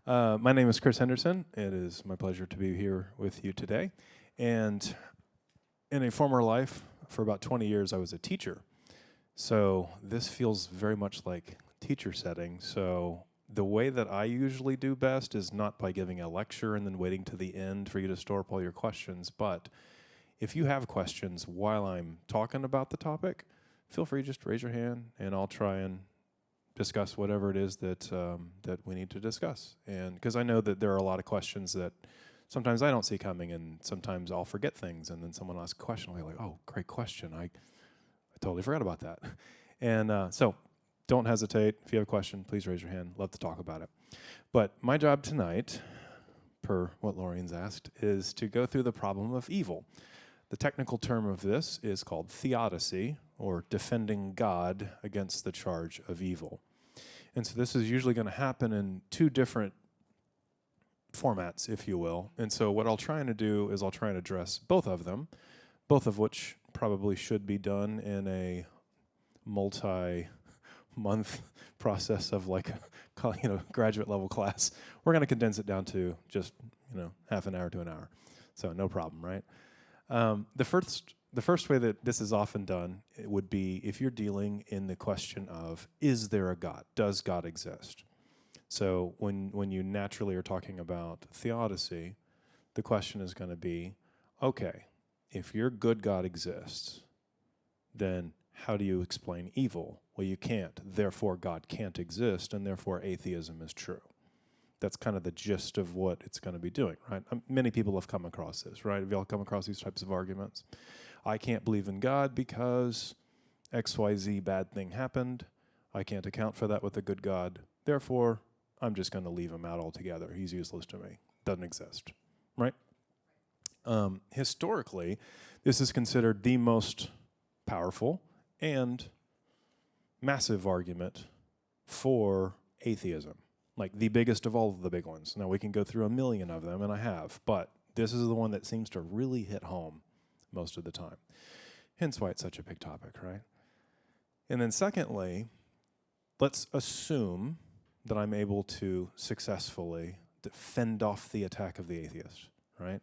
My name is Chris Henderson. It is my pleasure to be here with you today. And in a former life, for about 20 years, I was a teacher. So this feels very much like teacher setting. So the way that I usually do best is not by giving a lecture and then waiting to the end for you to store up all your questions, but if you have questions while I'm talking about the topic, feel free just to raise your hand and I'll try and discuss whatever it is that that we need to discuss. And because I know that there are a lot of questions that sometimes I don't see coming, and sometimes I'll forget things, and then someone asks a question, I'll be like, "Oh, great question! I totally forgot about that." And so, don't hesitate. If you have a question, please raise your hand. Love to talk about it. But my job tonight, per what Lorian's asked, is to go through the problem of evil. The technical term of this is called theodicy, or defending God against the charge of evil. And so this is usually going to happen in two different formats, if you will. And so what I'll try and do is I'll try and address both of them, both of which probably should be done in a multi-month process of like a graduate level class. We're going to condense it down to just half an hour to an hour. So no problem, right? The first way that this is often done it would be if you're dealing in the question of, is there a God? Does God exist? So when you naturally are talking about theodicy, the question is going to be, okay, if your good God exists, then how do you explain evil? Well, you can't. Therefore, God can't exist, and therefore atheism is true. That's kind of the gist of what it's going to be doing, right? Many people have come across this, right? Have y'all come across these types of arguments? I can't believe in God because XYZ bad thing happened. I can't account for that with a good God. Therefore, I'm just going to leave him out altogether. He's useless to me. Doesn't exist, right? Historically, this is considered the most powerful and massive argument for atheism. Like the biggest of all of the big ones. Now we can go through a million of them, and I have, but this is the one that seems to really hit home most of the time. Hence why it's such a big topic, right? And then secondly, let's assume that I'm able to successfully fend off the attack of the atheist, right?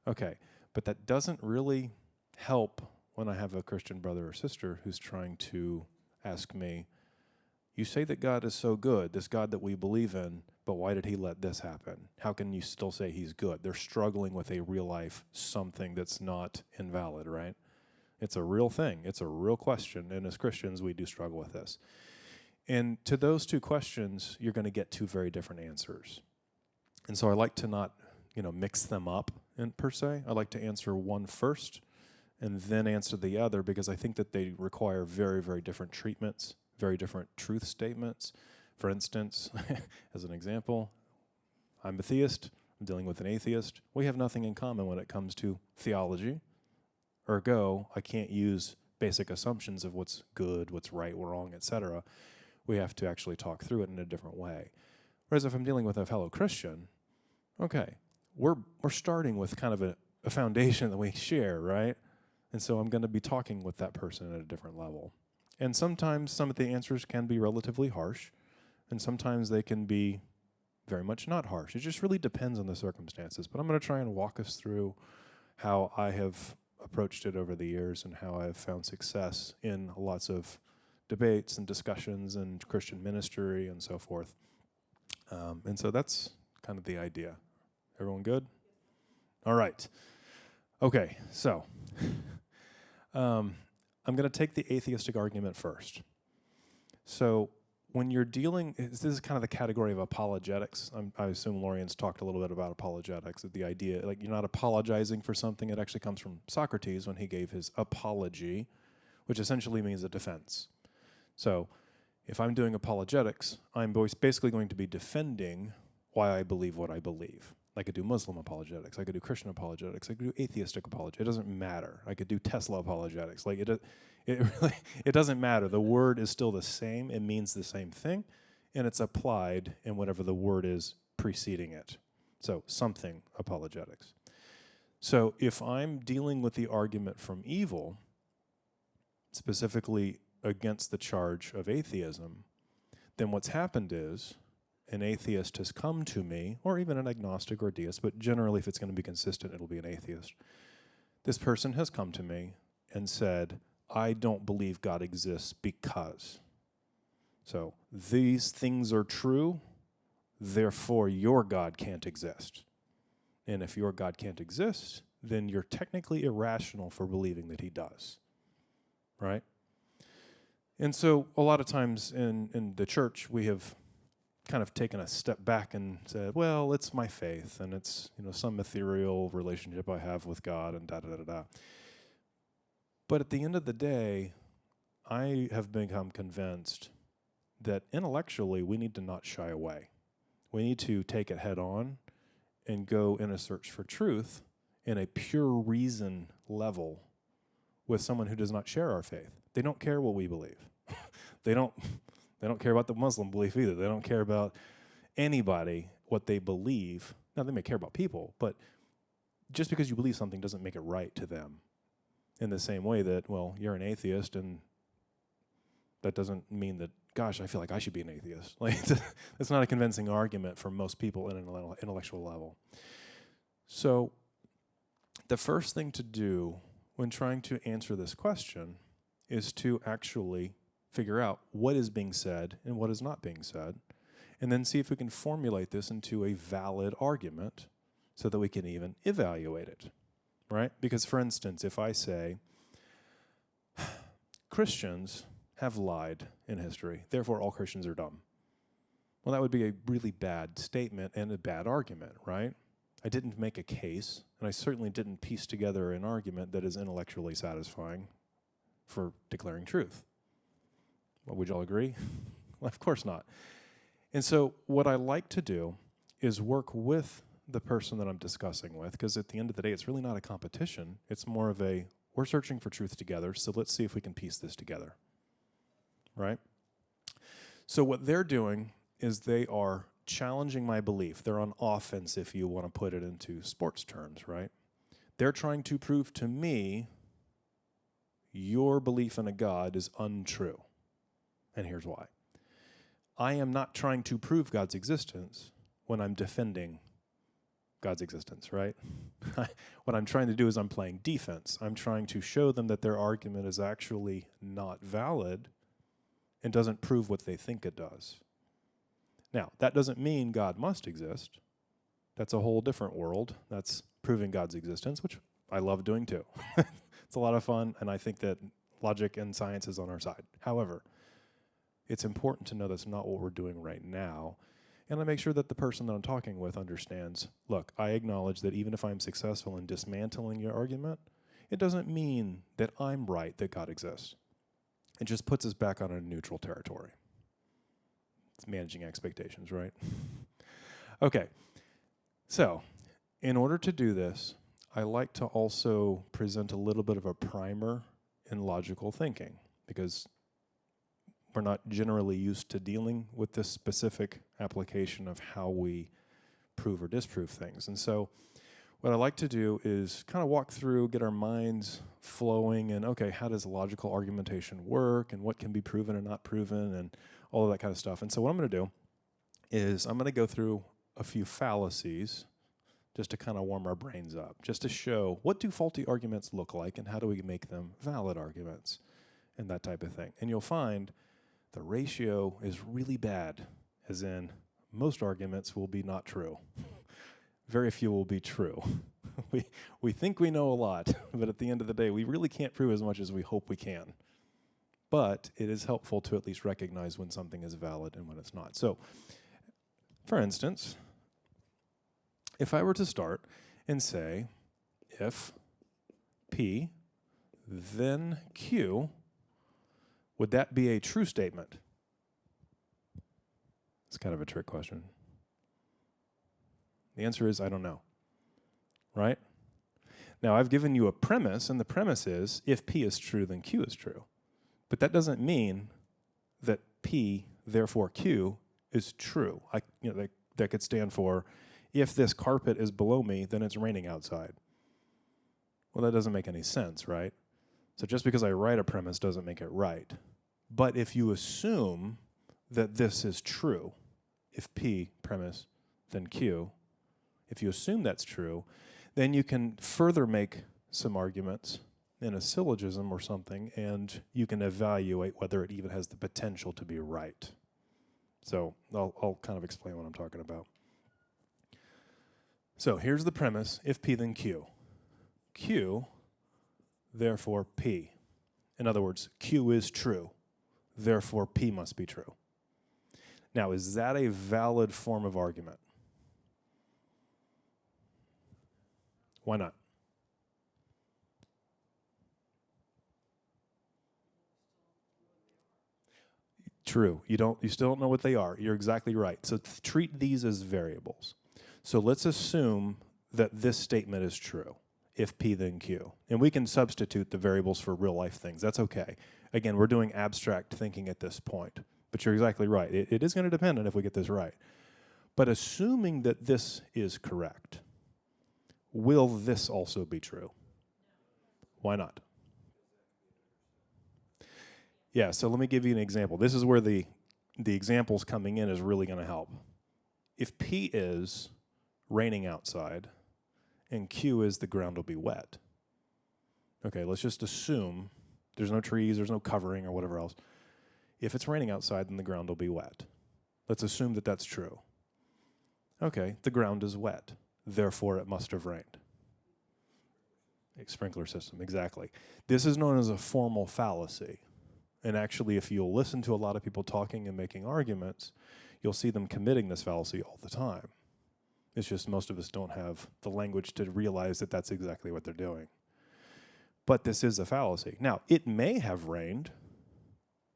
Okay, but that doesn't really help when I have a Christian brother or sister who's trying to ask me, you say that God is so good, this God that we believe in, but why did he let this happen? How can you still say he's good? They're struggling with a real life something that's not invalid, right? It's a real thing. It's a real question. And as Christians, we do struggle with this. And to those two questions, you're going to get two very different answers. And so I like to not, mix them up per se. I like to answer one first and then answer the other because I think that they require very, very different treatments, very different truth statements. For instance, as an example, I'm a theist, I'm dealing with an atheist. We have nothing in common when it comes to theology. Ergo, I can't use basic assumptions of what's good, what's right, wrong, etc. We have to actually talk through it in a different way. Whereas if I'm dealing with a fellow Christian, okay, we're starting with kind of a foundation that we share, right? And so I'm going to be talking with that person at a different level. And sometimes some of the answers can be relatively harsh, and sometimes they can be very much not harsh. It just really depends on the circumstances. But I'm going to try and walk us through how I have approached it over the years and how I have found success in lots of debates and discussions and Christian ministry and so forth. And so that's kind of the idea. Everyone good? All right. Okay, so I'm going to take the atheistic argument first. So when you're dealing, this is kind of the category of apologetics. I assume Lorian's talked a little bit about apologetics, the idea, like you're not apologizing for something. It actually comes from Socrates when he gave his apology, which essentially means a defense. So if I'm doing apologetics, I'm basically going to be defending why I believe what I believe. I could do Muslim apologetics. I could do Christian apologetics. I could do atheistic apologetics. It doesn't matter. I could do Tesla apologetics. Like it doesn't matter. The word is still the same. It means the same thing, and it's applied in whatever the word is preceding it. So something apologetics. So if I'm dealing with the argument from evil, specifically against the charge of atheism, then what's happened is, an atheist has come to me, or even an agnostic or deist, but generally if it's going to be consistent, it'll be an atheist. This person has come to me and said, I don't believe God exists because. So these things are true, therefore your God can't exist. And if your God can't exist, then you're technically irrational for believing that he does, right? And so a lot of times in the church, we have kind of taken a step back and said, well, it's my faith, and it's some ethereal relationship I have with God, and da-da-da-da-da. But at the end of the day, I have become convinced that intellectually we need to not shy away. We need to take it head on and go in a search for truth in a pure reason level with someone who does not share our faith. They don't care what we believe. They don't care about the Muslim belief either. They don't care about anybody, what they believe. Now, they may care about people, but just because you believe something doesn't make it right to them. In the same way that, well, you're an atheist, and that doesn't mean that, gosh, I feel like I should be an atheist. Like, it's not a convincing argument for most people in an intellectual level. So the first thing to do when trying to answer this question is to actually figure out what is being said and what is not being said, and then see if we can formulate this into a valid argument so that we can even evaluate it, right? Because, for instance, if I say, Christians have lied in history, therefore all Christians are dumb. Well, that would be a really bad statement and a bad argument, right? I didn't make a case, and I certainly didn't piece together an argument that is intellectually satisfying for declaring truth. Well, would y'all agree? Well, of course not. And so what I like to do is work with the person that I'm discussing with, because at the end of the day, it's really not a competition. It's more of a, we're searching for truth together, so let's see if we can piece this together, right? So what they're doing is they are challenging my belief. They're on offense, if you want to put it into sports terms, right? They're trying to prove to me your belief in a God is untrue. And here's why. I am not trying to prove God's existence when I'm defending God's existence, right? What I'm trying to do is I'm playing defense. I'm trying to show them that their argument is actually not valid and doesn't prove what they think it does. Now, that doesn't mean God must exist. That's a whole different world. That's proving God's existence, which I love doing too. It's a lot of fun, and I think that logic and science is on our side. However, it's important to know that's not what we're doing right now. And I make sure that the person that I'm talking with understands, look, I acknowledge that even if I'm successful in dismantling your argument, it doesn't mean that I'm right that God exists. It just puts us back on a neutral territory. It's managing expectations, right? Okay, so in order to do this, I like to also present a little bit of a primer in logical thinking, because we're not generally used to dealing with this specific application of how we prove or disprove things. And so what I like to do is kind of walk through, get our minds flowing, and okay, how does logical argumentation work, and what can be proven and not proven, and all of that kind of stuff. And so what I'm going to do is I'm going to go through a few fallacies just to kind of warm our brains up, just to show what do faulty arguments look like and how do we make them valid arguments and that type of thing. And you'll find the ratio is really bad, as in most arguments will be not true. Very few will be true. We think we know a lot, but at the end of the day, we really can't prove as much as we hope we can. But it is helpful to at least recognize when something is valid and when it's not. So, for instance, if I were to start and say, if P, then Q, would that be a true statement? It's kind of a trick question. The answer is, I don't know, right? Now, I've given you a premise, and the premise is, if P is true, then Q is true. But that doesn't mean that P, therefore Q, is true. That could stand for, if this carpet is below me, then it's raining outside. Well, that doesn't make any sense, right? So just because I write a premise doesn't make it right. But if you assume that this is true, if P, premise, then Q, if you assume that's true, then you can further make some arguments in a syllogism or something, and you can evaluate whether it even has the potential to be right. So I'll kind of explain what I'm talking about. So here's the premise, if P then Q. Q, therefore P. In other words, Q is true, therefore P must be true. Now, is that a valid form of argument? Why not? True. You still don't know what they are. You're exactly right. So treat these as variables. So let's assume that this statement is true, if P then Q. And we can substitute the variables for real life things. That's okay. Again, we're doing abstract thinking at this point. But you're exactly right. It is going to depend on if we get this right. But assuming that this is correct, will this also be true? Why not? Yeah, so let me give you an example. This is where the examples coming in is really going to help. If P is raining outside and Q is the ground will be wet. Okay, let's just assume there's no trees, there's no covering or whatever else. If it's raining outside, then the ground will be wet. Let's assume that that's true. Okay, the ground is wet. Therefore, it must have rained. A sprinkler system, exactly. This is known as a formal fallacy. And actually, if you'll listen to a lot of people talking and making arguments, you'll see them committing this fallacy all the time. It's just most of us don't have the language to realize that that's exactly what they're doing. But this is a fallacy. Now, it may have rained,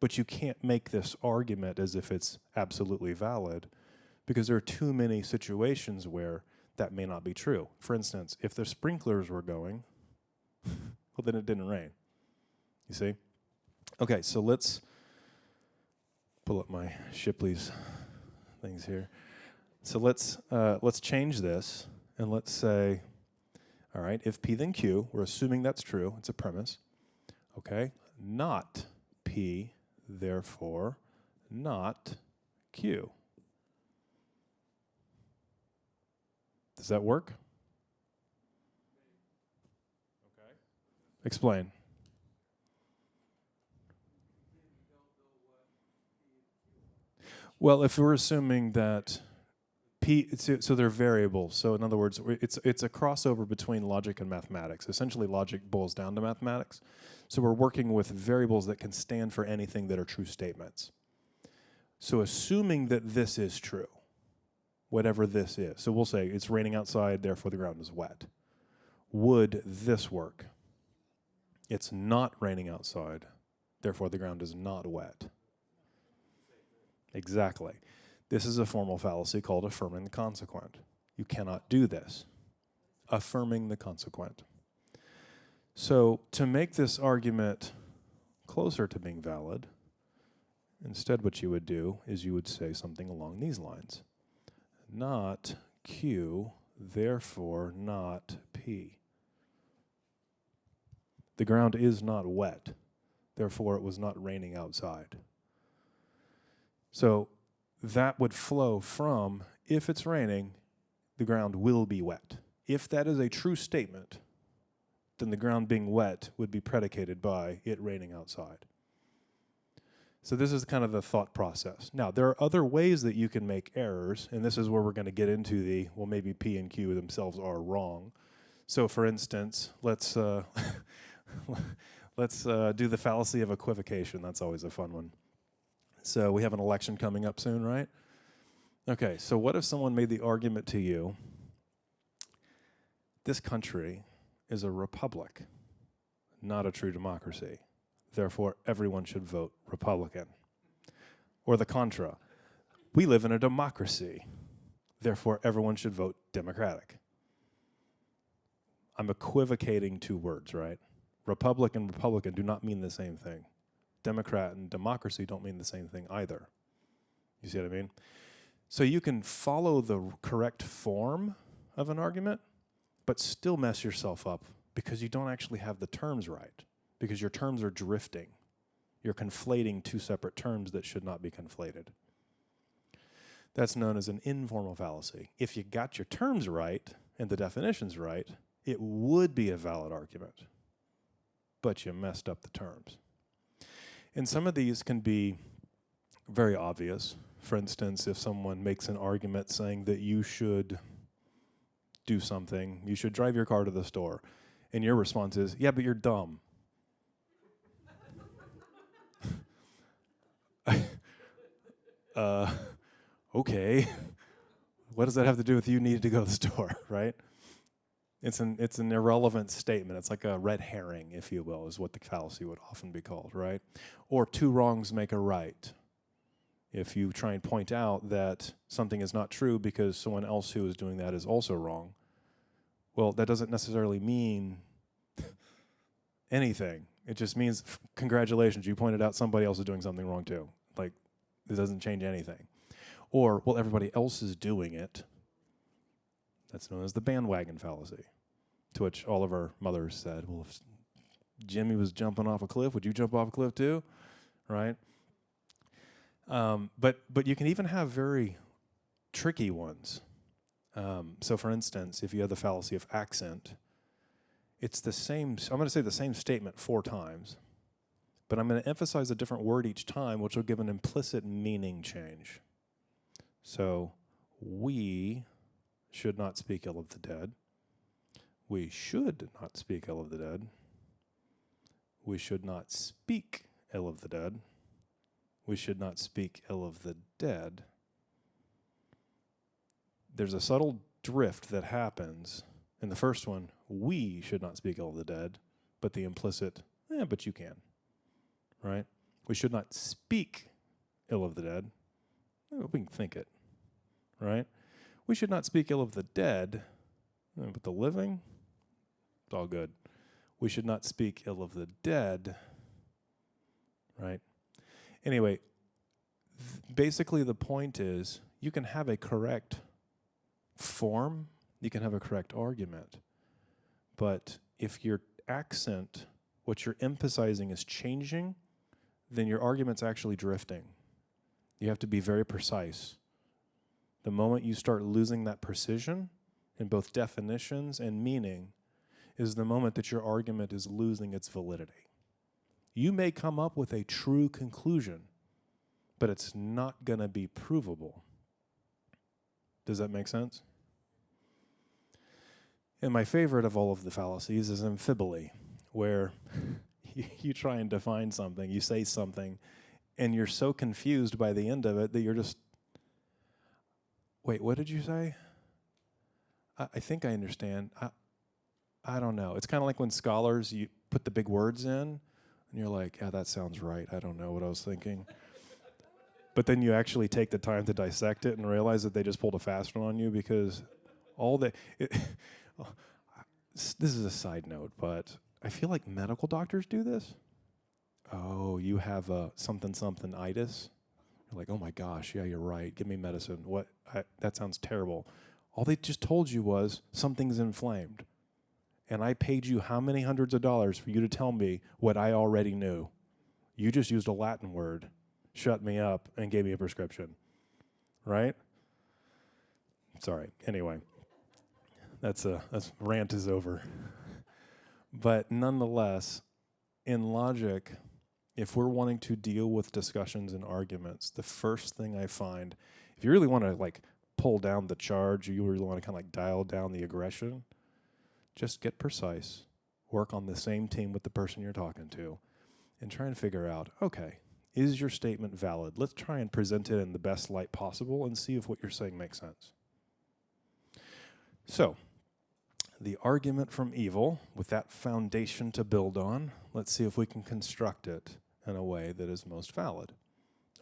but you can't make this argument as if it's absolutely valid because there are too many situations where that may not be true. For instance, if the sprinklers were going, well, then it didn't rain. You see? Okay, so let's pull up my Shipley's things here. So let's change this, and let's say, all right, if P then Q, we're assuming that's true. It's a premise. Okay, not P, therefore not Q. Does that work? Okay. Explain. Well, if we're assuming that P, so they're variables. So in other words, it's a crossover between logic and mathematics. Essentially, logic boils down to mathematics. So we're working with variables that can stand for anything that are true statements. So assuming that this is true, whatever this is. So we'll say it's raining outside, therefore the ground is wet. Would this work? It's not raining outside, therefore the ground is not wet. Exactly. This is a formal fallacy called affirming the consequent. You cannot do this. Affirming the consequent. So to make this argument closer to being valid, instead what you would do is you would say something along these lines. Not Q, therefore not P. The ground is not wet, therefore it was not raining outside. So that would flow from, if it's raining, the ground will be wet. If that is a true statement, then the ground being wet would be predicated by it raining outside. So this is kind of the thought process. Now, there are other ways that you can make errors, and this is where we're going to get into the, well, maybe P and Q themselves are wrong. So for instance, let's do the fallacy of equivocation. That's always a fun one. So we have an election coming up soon, right? Okay, so what if someone made the argument to you, this country is a republic, not a true democracy. Therefore, everyone should vote Republican. Or the contra, we live in a democracy. Therefore, everyone should vote Democratic. I'm equivocating two words, right? Republic and Republican do not mean the same thing. Democrat and democracy don't mean the same thing either. You see what I mean? So you can follow the correct form of an argument, but still mess yourself up because you don't actually have the terms right, because your terms are drifting. You're conflating two separate terms that should not be conflated. That's known as an informal fallacy. If you got your terms right and the definitions right, it would be a valid argument, but you messed up the terms. And some of these can be very obvious. For instance, if someone makes an argument saying that you should do something, you should drive your car to the store, and your response is, yeah, but you're dumb. Okay. What does that have to do with you needing to go to the store, right? It's an irrelevant statement. It's like a red herring, if you will, is what the fallacy would often be called, right? Or two wrongs make a right. If you try and point out that something is not true because someone else who is doing that is also wrong, well, that doesn't necessarily mean anything. It just means, congratulations, you pointed out somebody else is doing something wrong too. Like, it doesn't change anything. Or, well, everybody else is doing it. That's known as the bandwagon fallacy, to which all of our mothers said, well, if Jimmy was jumping off a cliff, would you jump off a cliff too? Right? But you can even have very tricky ones. So for instance, if you have the fallacy of accent, it's the same, I'm going to say the same statement 4 times, but I'm going to emphasize a different word each time, which will give an implicit meaning change. So, we should not speak ill of the dead. We should not speak ill of the dead. We should not speak ill of the dead. We should not speak ill of the dead. There's a subtle drift that happens. In the first one, we should not speak ill of the dead, but the implicit, but you can, right? We should not speak ill of the dead. We can think it, right? We should not speak ill of the dead, but the living, it's all good. We should not speak ill of the dead, right? Anyway, basically the point is you can have a correct form, you can have a correct argument, but if your accent, what you're emphasizing is changing, then your argument's actually drifting. You have to be very precise. The moment you start losing that precision in both definitions and meaning is the moment that your argument is losing its validity. You may come up with a true conclusion, but it's not going to be provable. Does that make sense? And my favorite of all of the fallacies is amphibole, where you try and define something, you say something, and you're so confused by the end of it that you're just, wait, what did you say? I think I understand. I don't know. It's kind of like when scholars, you put the big words in, and you're like, yeah, that sounds right. I don't know what I was thinking. But then you actually take the time to dissect it and realize that they just pulled a fast one on you because all the... this is a side note, but I feel like medical doctors do this. Oh, you have a something-itis? You're like, oh my gosh, yeah, you're right. Give me medicine. What? That sounds terrible. All they just told you was something's inflamed. And I paid you how many hundreds of dollars for you to tell me what I already knew? You just used a Latin word, shut me up, and gave me a prescription. Right? Sorry. Anyway, that's rant is over. But nonetheless, in logic, if we're wanting to deal with discussions and arguments, the first thing I find, if you really want to like pull down the charge, or you really want to kind of like dial down the aggression, just get precise, work on the same team with the person you're talking to, and try and figure out, okay, is your statement valid? Let's try and present it in the best light possible and see if what you're saying makes sense. So, the argument from evil, with that foundation to build on, let's see if we can construct it in a way that is most valid.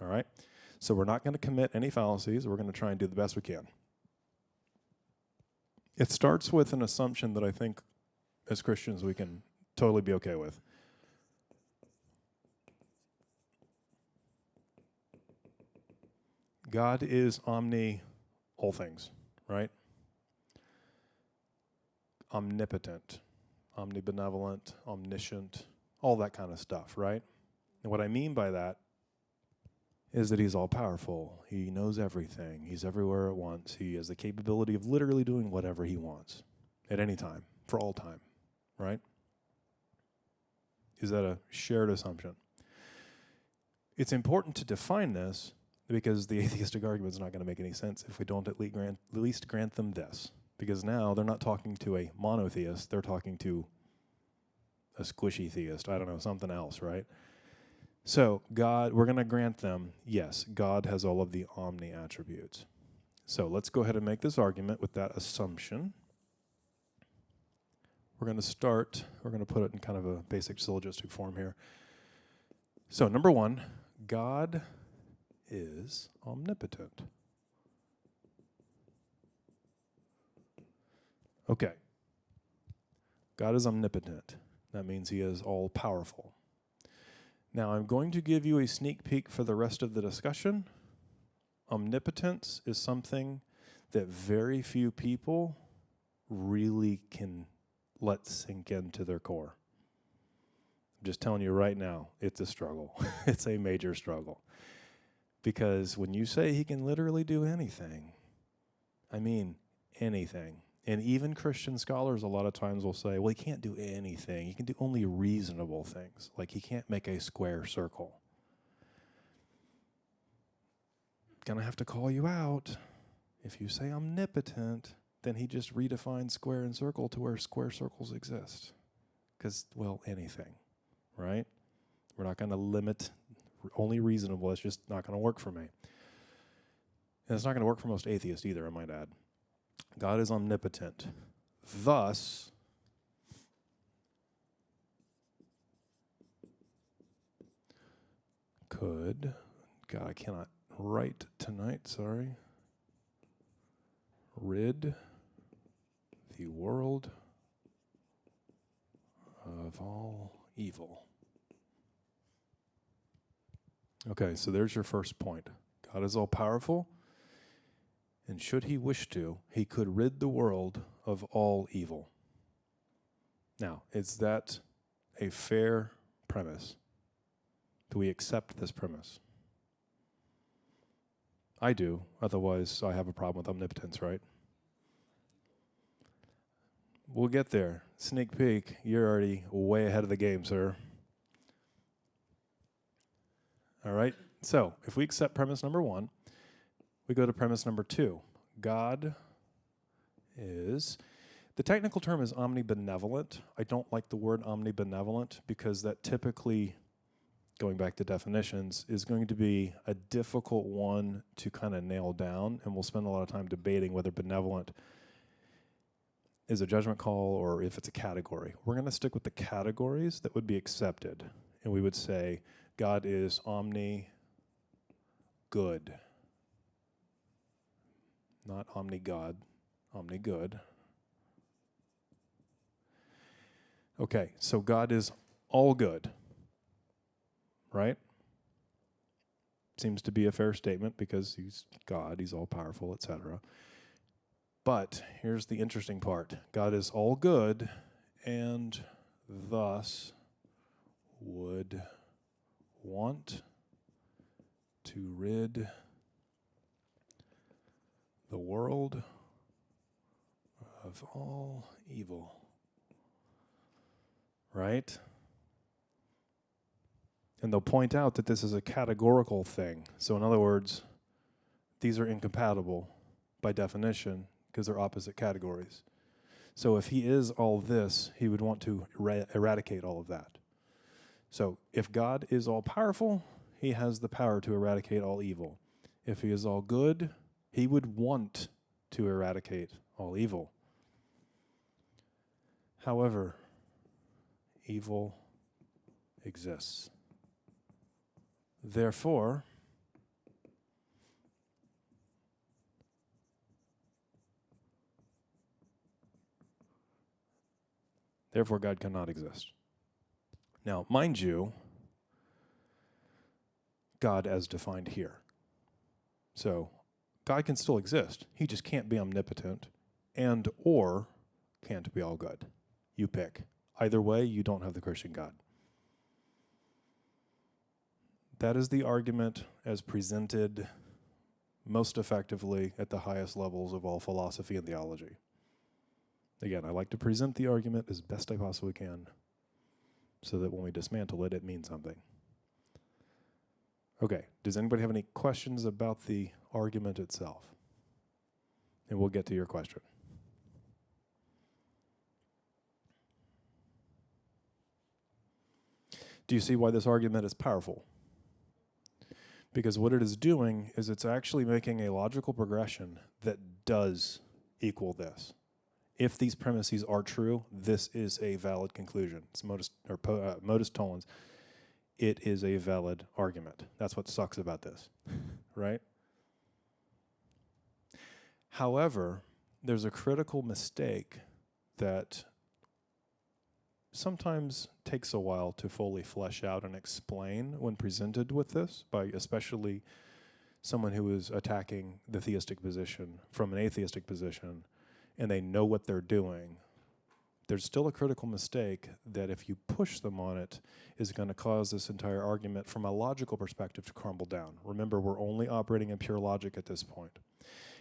All right? So we're not going to commit any fallacies. We're going to try and do the best we can. It starts with an assumption that I think as Christians we can totally be okay with. God is all things, right? Omnipotent, omnibenevolent, omniscient, all that kind of stuff, right? And what I mean by that is that he's all powerful. He knows everything. He's everywhere at once. He has the capability of literally doing whatever he wants at any time, for all time, right? Is that a shared assumption? It's important to define this because the atheistic argument is not going to make any sense if we don't at least grant them this. Because now they're not talking to a monotheist, they're talking to a squishy theist, I don't know, something else, right? So God, we're going to grant them, yes, God has all of the omni attributes. So let's go ahead and make this argument with that assumption. We're going to put it in kind of a basic syllogistic form here. So number one, God is omnipotent. Okay. God is omnipotent. That means he is all powerful. Now I'm going to give you a sneak peek for the rest of the discussion. Omnipotence is something that very few people really can let sink into their core. I'm just telling you right now, it's a struggle. It's a major struggle. Because when you say he can literally do anything, I mean anything. And even Christian scholars a lot of times will say, well, he can't do anything. He can do only reasonable things. Like he can't make a square circle. Gonna have to call you out. If you say omnipotent, then he just redefines square and circle to where square circles exist. Because, well, anything, right? We're not gonna limit only reasonable. It's just not gonna work for me. And it's not gonna work for most atheists either, I might add. God is omnipotent. Thus, God, I cannot write tonight, sorry. Rid the world of all evil. Okay, so there's your first point. God is all powerful. And should he wish to, he could rid the world of all evil. Now, is that a fair premise? Do we accept this premise? I do, otherwise I have a problem with omnipotence, right? We'll get there. Sneak peek, you're already way ahead of the game, sir. All right, so if we accept premise number one, we go to premise number two. God is, the technical term is omnibenevolent. I don't like the word omnibenevolent because that typically, going back to definitions, is going to be a difficult one to kind of nail down, and we'll spend a lot of time debating whether benevolent is a judgment call or if it's a category. We're going to stick with the categories that would be accepted, and we would say God is omni-good. Not omni-God, omni-good. Okay, so God is all good, right? Seems to be a fair statement because he's God, he's all powerful, etc. But here's the interesting part. God is all good and thus would want to rid the world of all evil. Right? And they'll point out that this is a categorical thing. So in other words, these are incompatible by definition because they're opposite categories. So if he is all this, he would want to eradicate all of that. So if God is all powerful, he has the power to eradicate all evil. If he is all good, he would want to eradicate all evil. However, evil exists. Therefore, God cannot exist. Now, mind you, God as defined here. So, God can still exist. He just can't be omnipotent and or can't be all good. You pick. Either way, you don't have the Christian God. That is the argument as presented most effectively at the highest levels of all philosophy and theology. Again, I like to present the argument as best I possibly can so that when we dismantle it, it means something. Okay, does anybody have any questions about the argument itself? And we'll get to your question. Do you see why this argument is powerful? Because what it is doing is it's actually making a logical progression that does equal this. If these premises are true, this is a valid conclusion. It's modus tollens. It is a valid argument. That's what sucks about this, right? However, there's a critical mistake that sometimes takes a while to fully flesh out and explain when presented with this, by especially someone who is attacking the theistic position from an atheistic position, and they know what they're doing. There's still a critical mistake that if you push them on it is going to cause this entire argument from a logical perspective to crumble down. Remember, we're only operating in pure logic at this point.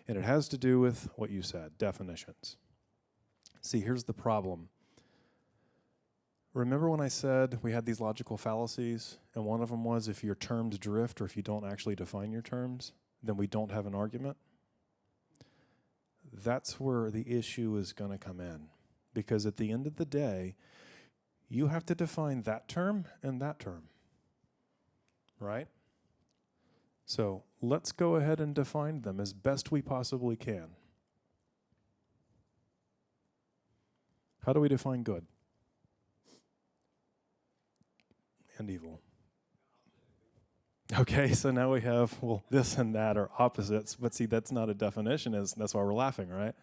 And it has to do with what you said, definitions. See, here's the problem. Remember when I said we had these logical fallacies, and one of them was if your terms drift or if you don't actually define your terms, then we don't have an argument? That's where the issue is going to come in. Because at the end of the day, you have to define that term and that term, right? So let's go ahead and define them as best we possibly can. How do we define good and evil? Okay, so now we have, well, this and that are opposites, but see, that's not a definition, that's why we're laughing, right?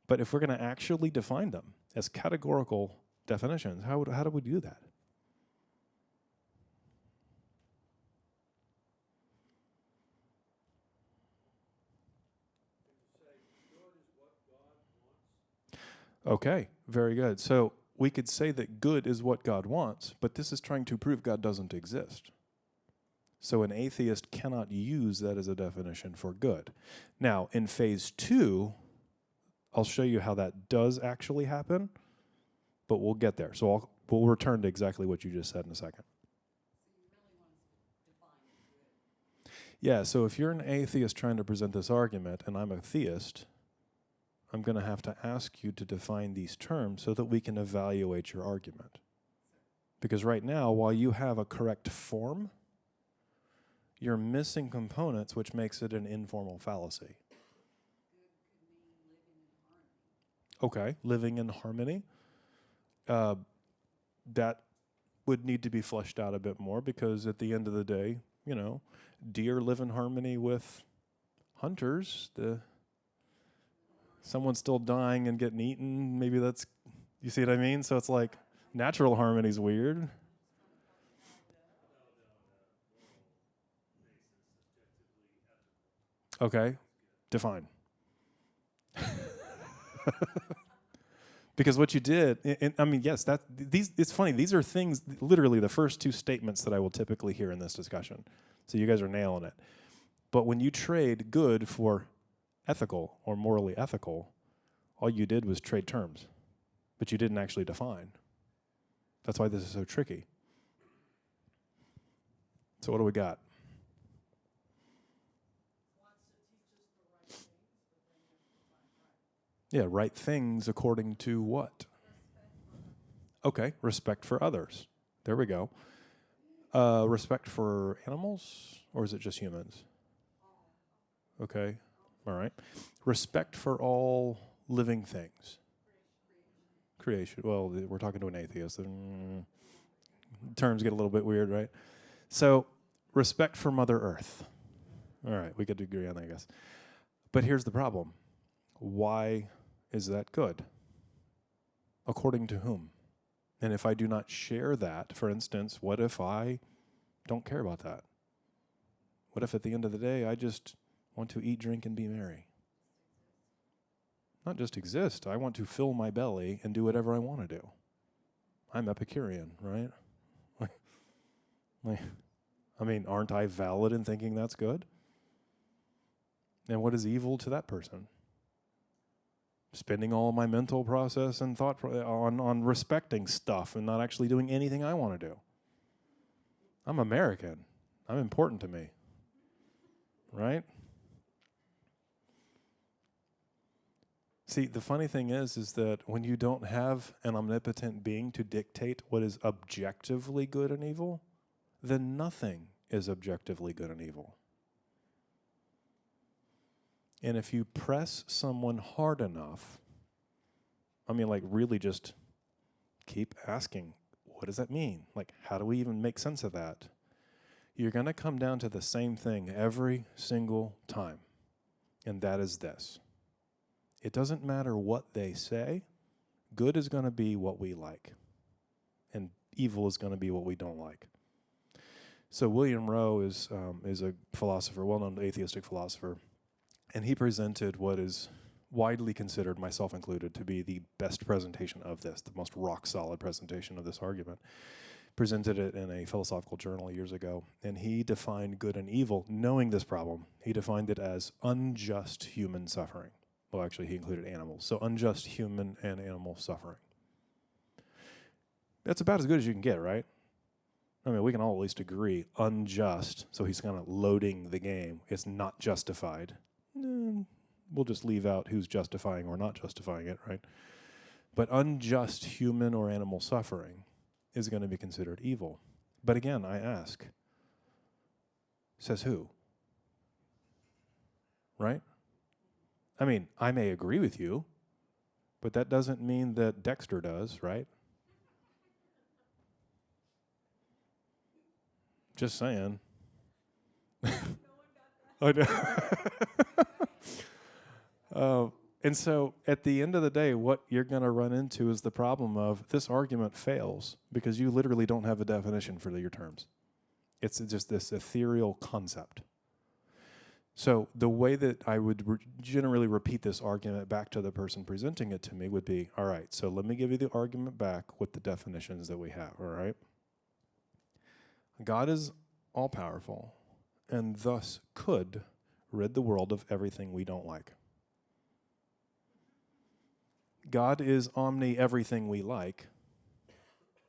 But if we're going to actually define them as categorical definitions, how do we do that? Okay, very good. So we could say that good is what God wants, but this is trying to prove God doesn't exist. So an atheist cannot use that as a definition for good. Now, in phase 2, I'll show you how that does actually happen, but we'll get there. So we'll return to exactly what you just said in a second. Yeah, so if you're an atheist trying to present this argument, and I'm a theist, I'm going to have to ask you to define these terms so that we can evaluate your argument. Because right now, while you have a correct form, you're missing components, which makes it an informal fallacy. Okay, living in harmony. That would need to be fleshed out a bit more because at the end of the day, you know, deer live in harmony with hunters. Someone's still dying and getting eaten. Maybe that's, you see what I mean? So it's like natural harmony's weird. Okay, define. Because what you did, and I mean, yes, it's funny. These are things, literally the first 2 statements that I will typically hear in this discussion. So you guys are nailing it. But when you trade good for ethical or morally ethical, all you did was trade terms, but you didn't actually define. That's why this is so tricky. So what do we got? Yeah, right things according to what? Okay, respect for others. There we go. Respect for animals, or is it just humans? Okay, all right. Respect for all living things. Creation. Well, we're talking to an atheist. Terms get a little bit weird, right? So, respect for Mother Earth. All right, we could agree on that, I guess. But here's the problem. Why is that good? According to whom? And if I do not share that, for instance, what if I don't care about that? What if at the end of the day I just want to eat, drink, and be merry? Not just exist. I want to fill my belly and do whatever I want to do. I'm Epicurean, right? Like, I mean, aren't I valid in thinking that's good? And what is evil to that person? Spending all my mental process and thought on respecting stuff and not actually doing anything I want to do. I'm American. I'm important to me. Right? See, the funny thing is that when you don't have an omnipotent being to dictate what is objectively good and evil, then nothing is objectively good and evil. And if you press someone hard enough, I mean, like, really just keep asking, what does that mean? Like, how do we even make sense of that? You're going to come down to the same thing every single time, and that is this. It doesn't matter what they say. Good is going to be what we like, and evil is going to be what we don't like. So William Rowe is a philosopher, well-known atheistic philosopher, and he presented what is widely considered, myself included, to be the best presentation of this, the most rock-solid presentation of this argument. Presented it in a philosophical journal years ago, and he defined good and evil, knowing this problem. He defined it as unjust human suffering. Well, actually, he included animals. So unjust human and animal suffering. That's about as good as you can get, right? I mean, we can all at least agree, unjust, so he's kind of loading the game. It's not justified. We'll just leave out who's justifying or not justifying it, right? But unjust human or animal suffering is going to be considered evil. But again, I ask, says who? Right? I mean, I may agree with you, but that doesn't mean that Dexter does, right? Just saying. I know. And so at the end of the day, what you're going to run into is the problem of this argument fails because you literally don't have a definition for your terms. It's just this ethereal concept. So the way that I would generally repeat this argument back to the person presenting it to me would be, all right, so let me give you the argument back with the definitions that we have, all right? God is all-powerful and thus could rid the world of everything we don't like. God is omni-everything we like,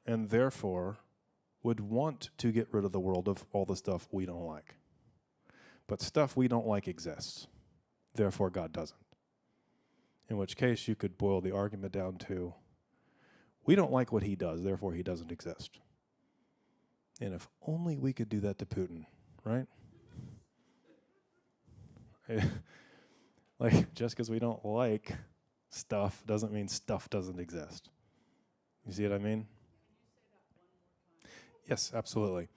and therefore would want to get rid of the world of all the stuff we don't like. But stuff we don't like exists, therefore God doesn't. In which case you could boil the argument down to, we don't like what he does, therefore he doesn't exist. And if only we could do that to Putin, right? Like, just because we don't like stuff doesn't mean stuff doesn't exist. You see what I mean? Yes, absolutely.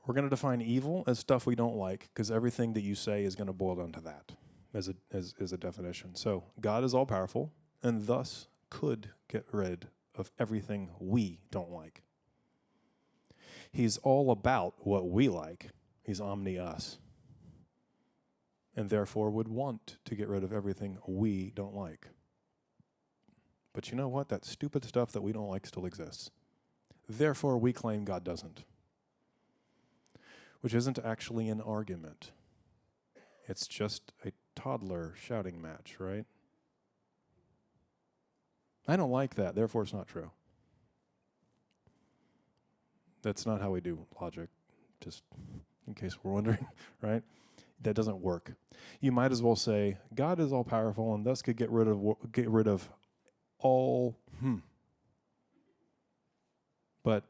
We're going to define evil as stuff we don't like because everything that you say is going to boil down to that as a definition. So God is all-powerful and thus could get rid of everything we don't like. He's all about what we like. He's omni-us. And therefore would want to get rid of everything we don't like. But you know what? That stupid stuff that we don't like still exists. Therefore, we claim God doesn't. Which isn't actually an argument. It's just a toddler shouting match, right? I don't like that, therefore it's not true. That's not how we do logic, just in case we're wondering, right? That doesn't work. You might as well say, God is all-powerful and thus could get rid of all But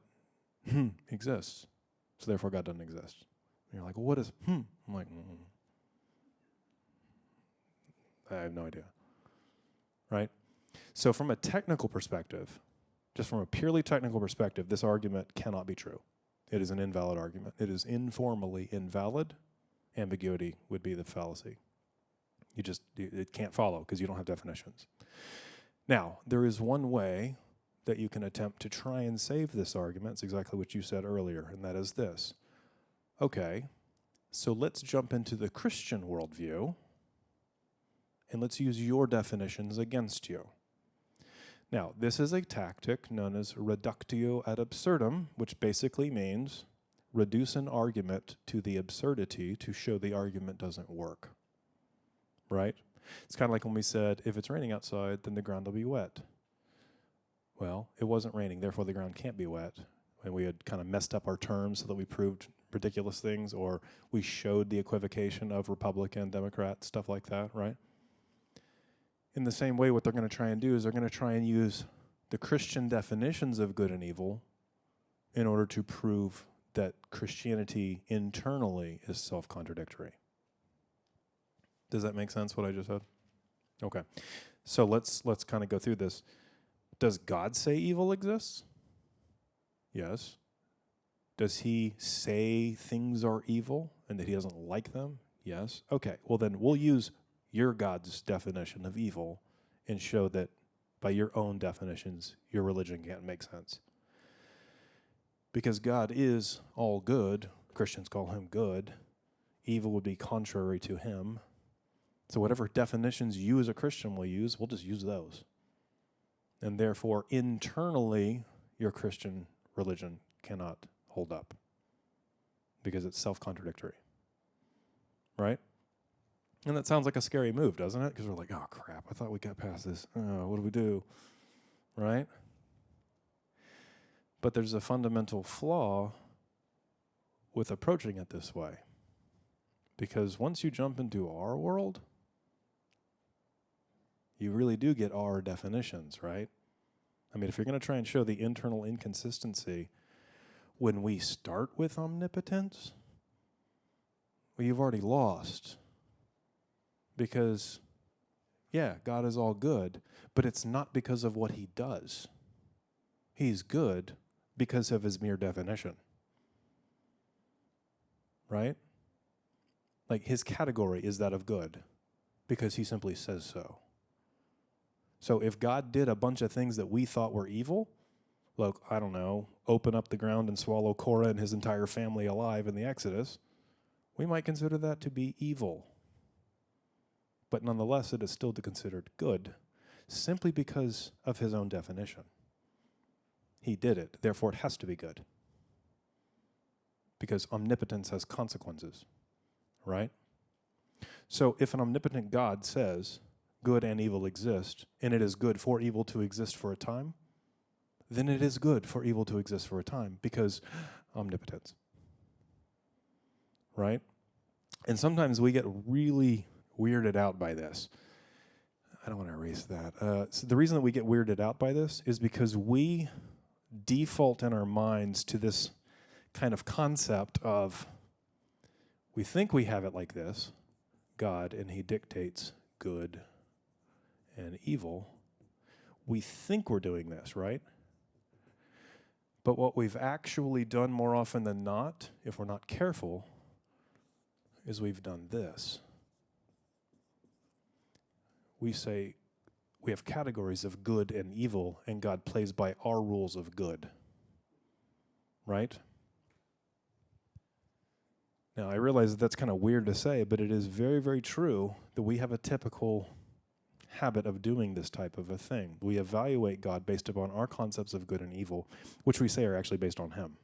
exists. So therefore God doesn't exist. And you're like, well, what is I'm like, I have no idea. Right? So from a technical perspective, just from a purely technical perspective, this argument cannot be true. It is an invalid argument. It is informally invalid. Ambiguity would be the fallacy. It can't follow because you don't have definitions. Now, there is one way that you can attempt to try and save this argument. It's exactly what you said earlier, and that is this. Okay, so let's jump into the Christian worldview, and let's use your definitions against you. Now, this is a tactic known as reductio ad absurdum, which basically means reduce an argument to the absurdity to show the argument doesn't work, right? It's kind of like when we said, if it's raining outside, then the ground will be wet. Well, it wasn't raining, therefore the ground can't be wet. And we had kind of messed up our terms so that we proved ridiculous things, or we showed the equivocation of Republican, Democrat, stuff like that, right? In the same way, what they're going to try and do is they're going to try and use the Christian definitions of good and evil in order to prove that Christianity internally is self-contradictory. Does that make sense, what I just said? Okay. So let's kind of go through this. Does God say evil exists? Yes. Does he say things are evil and that he doesn't like them? Yes. Okay, well then we'll use your God's definition of evil and show that by your own definitions, your religion can't make sense. Because God is all good, Christians call him good, evil would be contrary to him. So whatever definitions you as a Christian will use, we'll just use those. And therefore, internally, your Christian religion cannot hold up because it's self-contradictory, right? And that sounds like a scary move, doesn't it? Because we're like, oh, crap, I thought we got past this. Oh, what do we do, right? But there's a fundamental flaw with approaching it this way. Because once you jump into our world, you really do get our definitions, right? I mean, if you're going to try and show the internal inconsistency, when we start with omnipotence, well, you've already lost. Because, yeah, God is all good, but it's not because of what he does. He's good because of his mere definition. Right? Like his category is that of good because he simply says so. So if God did a bunch of things that we thought were evil, like, I don't know, open up the ground and swallow Korah and his entire family alive in the Exodus, we might consider that to be evil. But nonetheless, it is still considered good simply because of his own definition. He did it, therefore it has to be good. Because omnipotence has consequences, right? So if an omnipotent God says good and evil exist, and it is good for evil to exist for a time, then it is good for evil to exist for a time because omnipotence, right? And sometimes we get really weirded out by this. I don't want to erase that. So the reason that we get weirded out by this is because we default in our minds to this kind of concept of, we think we have it like this, God, and he dictates good and evil. We think we're doing this, right? But what we've actually done more often than not, if we're not careful, is we've done this. We say we have categories of good and evil, and God plays by our rules of good, right? Now, I realize that's kind of weird to say, but it is very, very true that we have a typical habit of doing this type of a thing. We evaluate God based upon our concepts of good and evil, which we say are actually based on him.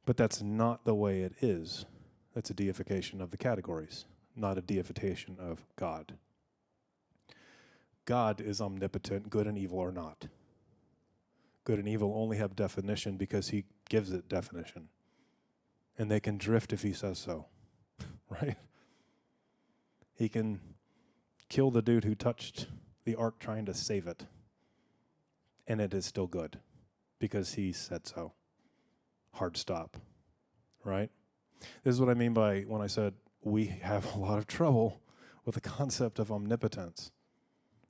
But that's not the way it is. That's a deification of the categories, not a deification of God. God is omnipotent, good and evil are not. Good and evil only have definition because he gives it definition. And they can drift if he says so, right? He can kill the dude who touched the ark trying to save it, and it is still good because he said so. Hard stop, right? This is what I mean by when I said we have a lot of trouble with the concept of omnipotence,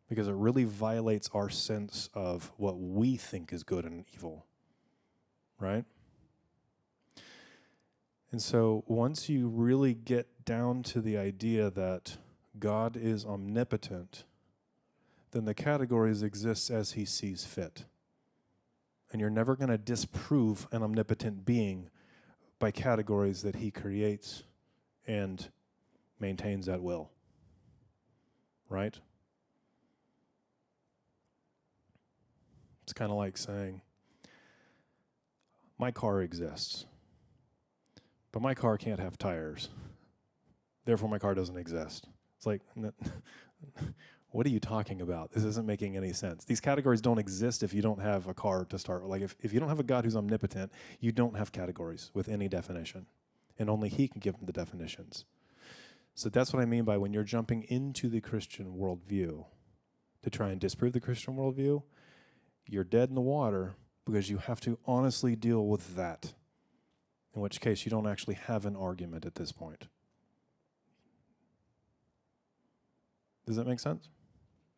because it really violates our sense of what we think is good and evil, right? And so once you really get down to the idea that God is omnipotent, then the categories exist as he sees fit. And you're never going to disprove an omnipotent being by categories that he creates and maintains at will, right? It's kind of like saying, my car exists, but my car can't have tires. Therefore, my car doesn't exist. It's like, what are you talking about? This isn't making any sense. These categories don't exist if you don't have a car to start with. Like, if you don't have a God who's omnipotent, you don't have categories with any definition. And only he can give them the definitions. So that's what I mean by when you're jumping into the Christian worldview to try and disprove the Christian worldview, you're dead in the water because you have to honestly deal with that. In which case, you don't actually have an argument at this point. Does that make sense?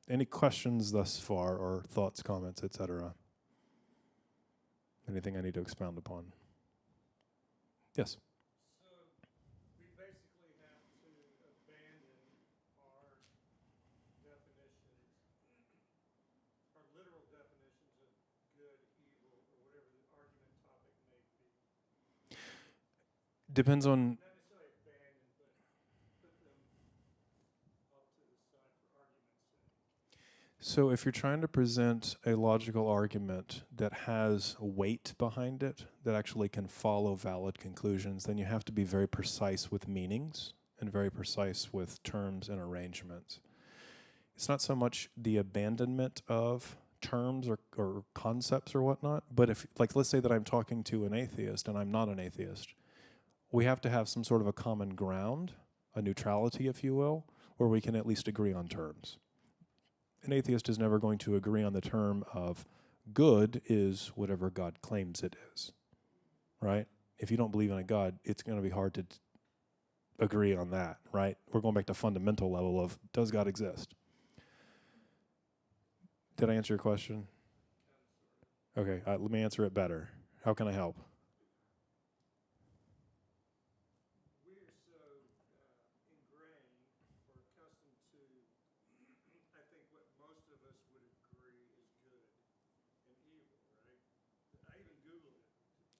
Any questions thus far, or thoughts, comments, etc.? Anything I need to expound upon? Yes? So we basically have to abandon our definitions, our literal definitions of good, evil, or whatever the argument topic may be. Depends on... Not necessarily abandon, but put them off to the side for argument's sake. So if you're trying to present a logical argument that has weight behind it, that actually can follow valid conclusions, then you have to be very precise with meanings and very precise with terms and arrangements. It's not so much the abandonment of terms or concepts or whatnot, but if, like, let's say that I'm talking to an atheist and I'm not an atheist, we have to have some sort of a common ground, a neutrality, if you will, where we can at least agree on terms. An atheist is never going to agree on the term of good is whatever God claims it is, right? If you don't believe in a God, it's going to be hard to agree on that, right? We're going back to fundamental level of, does God exist? Did I answer your question? Okay, let me answer it better. How can I help? We're so ingrained or accustomed to, I think what most of us would agree is good and evil, right? I even Googled it.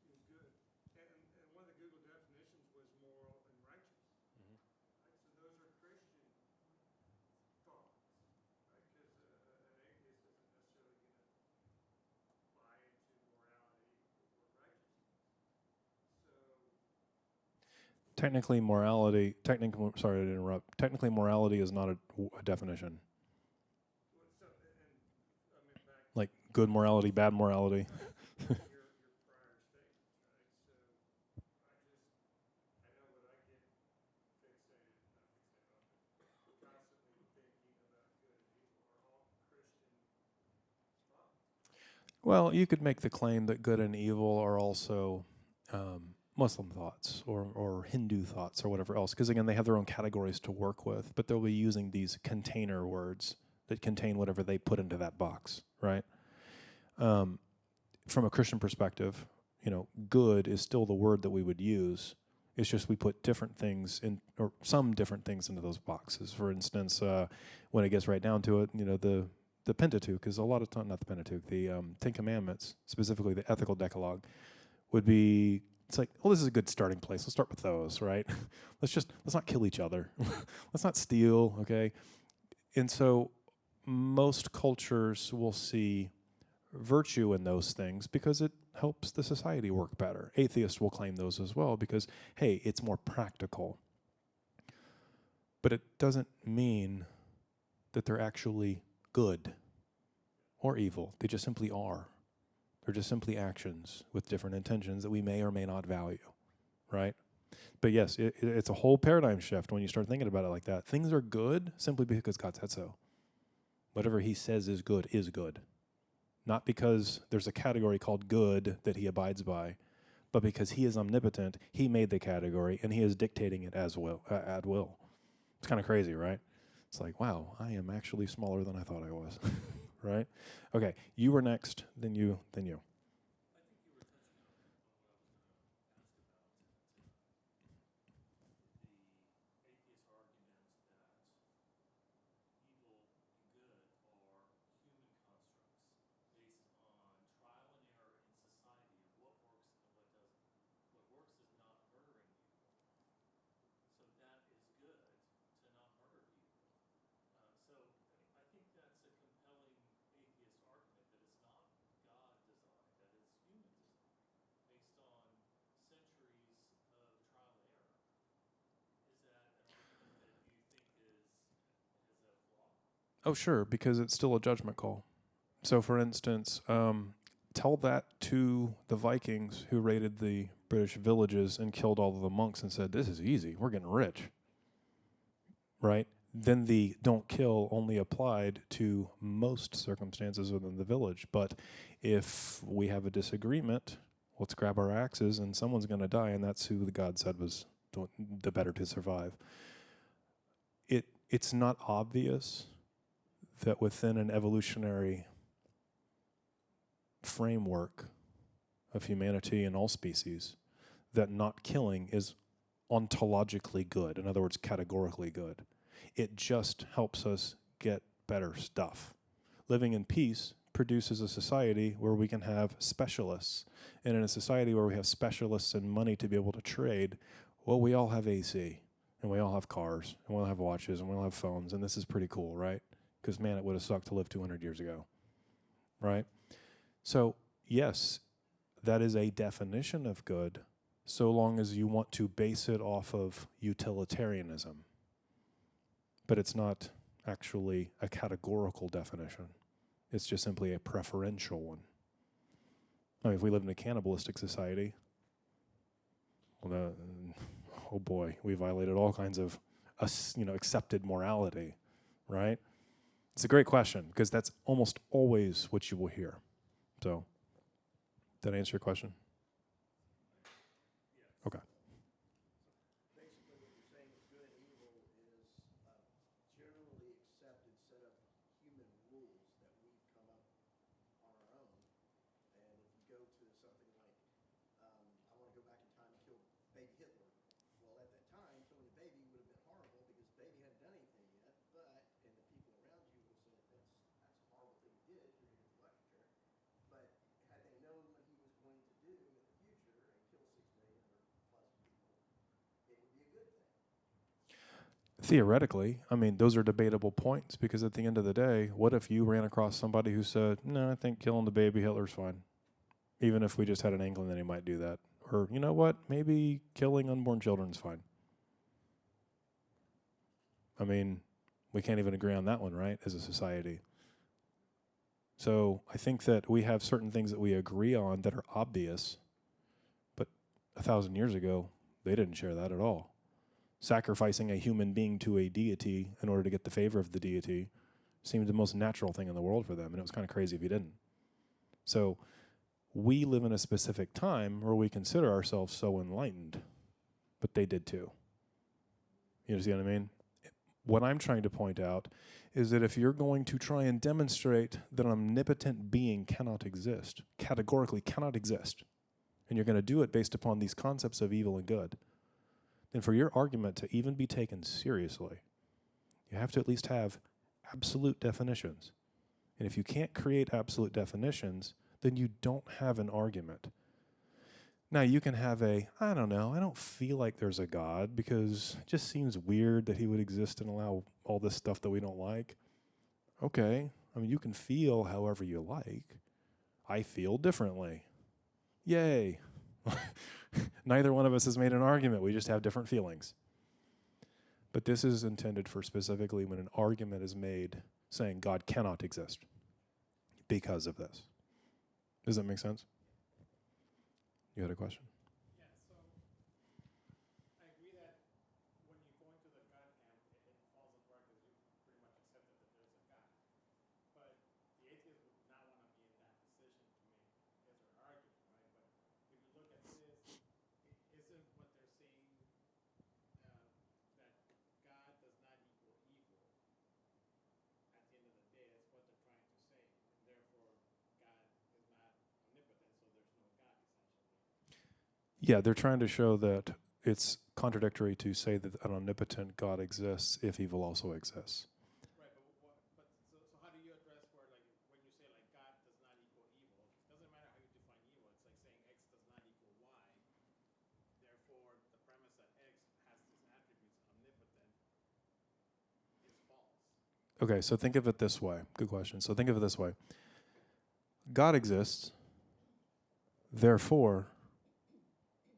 It was good. And one of the Google definitions was moral and righteous. Mhm. Right? So those are Christian thoughts, right? Because an atheist isn't necessarily going to buy into morality or righteousness. So Technically, sorry to interrupt. Technically, morality is not a definition. Like good morality, bad morality. your prior statements, right? So I know what I get fixated, not fixated on, but constantly thinking about good and evil are all Christian thoughts. Well, you could make the claim that good and evil are also Muslim thoughts or Hindu thoughts or whatever else, because again, they have their own categories to work with, but they'll be using these container words that contain whatever they put into that box, right? From a Christian perspective, good is still the word that we would use. It's just we put different things in, or some different things into those boxes. For instance, when it gets right down to it, the Pentateuch is a lot of time, not the Pentateuch, the Ten Commandments, specifically the ethical decalogue, would be, it's like, well, this is a good starting place. Let's start with those, right? Let's not kill each other. Let's not steal, okay? And so most cultures will see virtue in those things because it helps the society work better. Atheists will claim those as well because, hey, it's more practical. But it doesn't mean that they're actually good or evil. They just simply are. They're just simply actions with different intentions that we may or may not value, right? But yes, it's a whole paradigm shift when you start thinking about it like that. Things are good simply because God said so. Whatever he says is good is good. Not because there's a category called good that he abides by, but because he is omnipotent, he made the category, and he is dictating it as well, at will. It's kind of crazy, right? It's like, wow, I am actually smaller than I thought I was, right? Okay, you were next, then you. I think you were touching on what I was going to ask about the atheist argument that evil and good are human constructs based on trial and error in society of what works and what doesn't. What works is not murdering people, so that is good to not murder people. So I think that's a compelling atheist argument that it's not Oh, sure, because it's still a judgment call. So, for instance, tell that to the Vikings who raided the British villages and killed all of the monks and said, "This is easy. We're getting rich." Right? Then the don't kill only applied to most circumstances within the village. But if we have a disagreement, let's grab our axes and someone's going to die, and that's who the God said was the better to survive. It's not obvious that within an evolutionary framework of humanity and all species, that not killing is ontologically good, in other words, categorically good. It just helps us get better stuff. Living in peace produces a society where we can have specialists. And in a society where we have specialists and money to be able to trade, well, we all have AC, and we all have cars, and we all have watches, and we all have phones, and this is pretty cool, right? Because, man, it would have sucked to live 200 years ago, right? So, yes, that is a definition of good, so long as you want to base it off of utilitarianism. But it's not actually a categorical definition. It's just simply a preferential one. I mean, if we lived in a cannibalistic society, well, oh boy, we violated all kinds of accepted morality, right? It's a great question, because that's almost always what you will hear. So, did I answer your question? Okay. Basically, what you're saying is good and evil is a generally accepted set of human rules that we've come up on our own. And if you go to something like, I want to go back in time and kill baby Hitler. Well, at that time, killing a baby would have been horrible because the baby hadn't done anything yet. And the people around you would have said, that's a horrible thing you did. You're going to get the lecture. But had they known what he was going to do in the future and kill 6 million or plus people, it would be a good thing. Theoretically, I mean, those are debatable points, because at the end of the day, what if you ran across somebody who said, "No, I think killing the baby Hitler's fine," even if we just had an inkling that he might do that? Or, you know what, maybe killing unborn children's fine. I mean, we can't even agree on that one, right, as a society. So I think that we have certain things that we agree on that are obvious, but 1,000 years ago, they didn't share that at all. Sacrificing a human being to a deity in order to get the favor of the deity seemed the most natural thing in the world for them, and it was kind of crazy if you didn't. So we live in a specific time where we consider ourselves so enlightened, but they did too. You see what I mean? What I'm trying to point out is that if you're going to try and demonstrate that an omnipotent being cannot exist, categorically cannot exist, and you're going to do it based upon these concepts of evil and good, then for your argument to even be taken seriously, you have to at least have absolute definitions. And if you can't create absolute definitions, then you don't have an argument. Now, you can have I don't feel like there's a God, because it just seems weird that he would exist and allow all this stuff that we don't like. Okay, I mean, you can feel however you like. I feel differently. Yay. Neither one of us has made an argument. We just have different feelings. But this is intended for specifically when an argument is made saying God cannot exist because of this. Does that make sense? You had a question? Yeah, so I agree that when you go into the God camp, it falls apart because you pretty much accepted that there's a God. But the atheist would not want to be in that position to make his or her argument, right? But if you look at this, isn't what they're saying that God does not equal evil at the end of the day? That's what they're trying to say. And therefore, God is not omnipotent, so there's no God, essentially. Yeah, they're trying to show that it's contradictory to say that an omnipotent God exists if evil also exists. Right, so how do you address where, like, when you say, like, God does not equal evil? It doesn't matter how you define evil. It's like saying X does not equal Y. Therefore, the premise that X has these attributes, omnipotent, is false. Okay, so think of it this way. Good question. So think of it this way. God exists, therefore,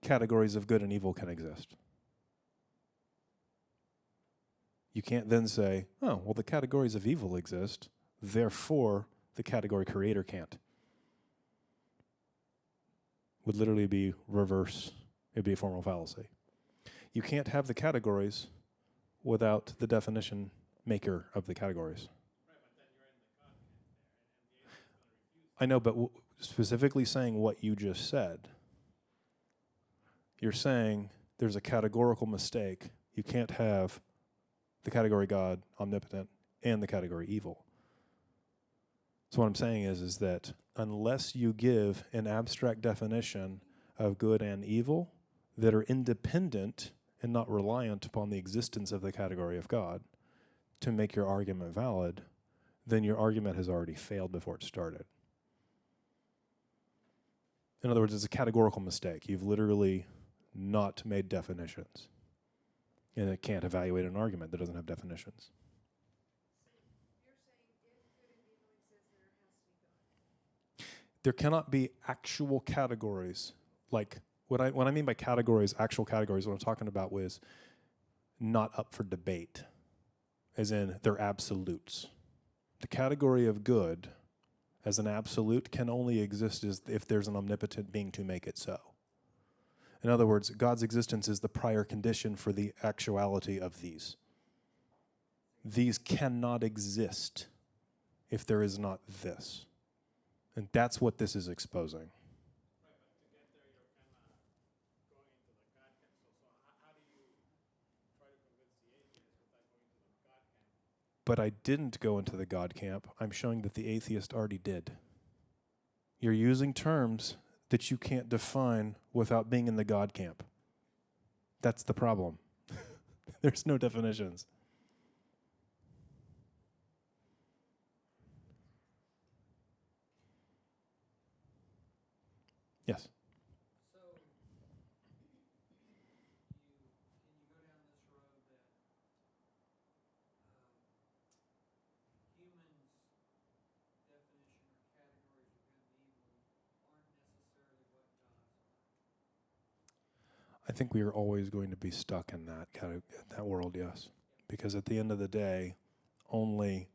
categories of good and evil can exist. You can't then say, oh, well, the categories of evil exist, therefore the category creator can't. Would literally be reverse. It'd be a formal fallacy. You can't have the categories without the definition maker of the categories. I know, but specifically saying what you just said, you're saying there's a categorical mistake. You can't have the category God, omnipotent, and the category evil. So what I'm saying is that unless you give an abstract definition of good and evil that are independent and not reliant upon the existence of the category of God to make your argument valid, then your argument has already failed before it started. In other words, it's a categorical mistake. You've literally not made definitions. And it can't evaluate an argument that doesn't have definitions. You're saying if good and evil exists, there has to be God. There cannot be actual categories. Like, what I mean by categories, actual categories, what I'm talking about was not up for debate, as in they're absolutes. The category of good as an absolute can only exist if there's an omnipotent being to make it so. In other words, God's existence is the prior condition for the actuality of these. These cannot exist if there is not this. And that's what this is exposing. But I didn't go into the God camp. I'm showing that the atheist already did. You're using terms that you can't define without being in the God camp. That's the problem. There's no definitions. Yes. So, can you go down this road that humans' definition or categories of good and evil aren't necessarily what God's are? I think we are always going to be stuck in that world, yes. Because at the end of the day, only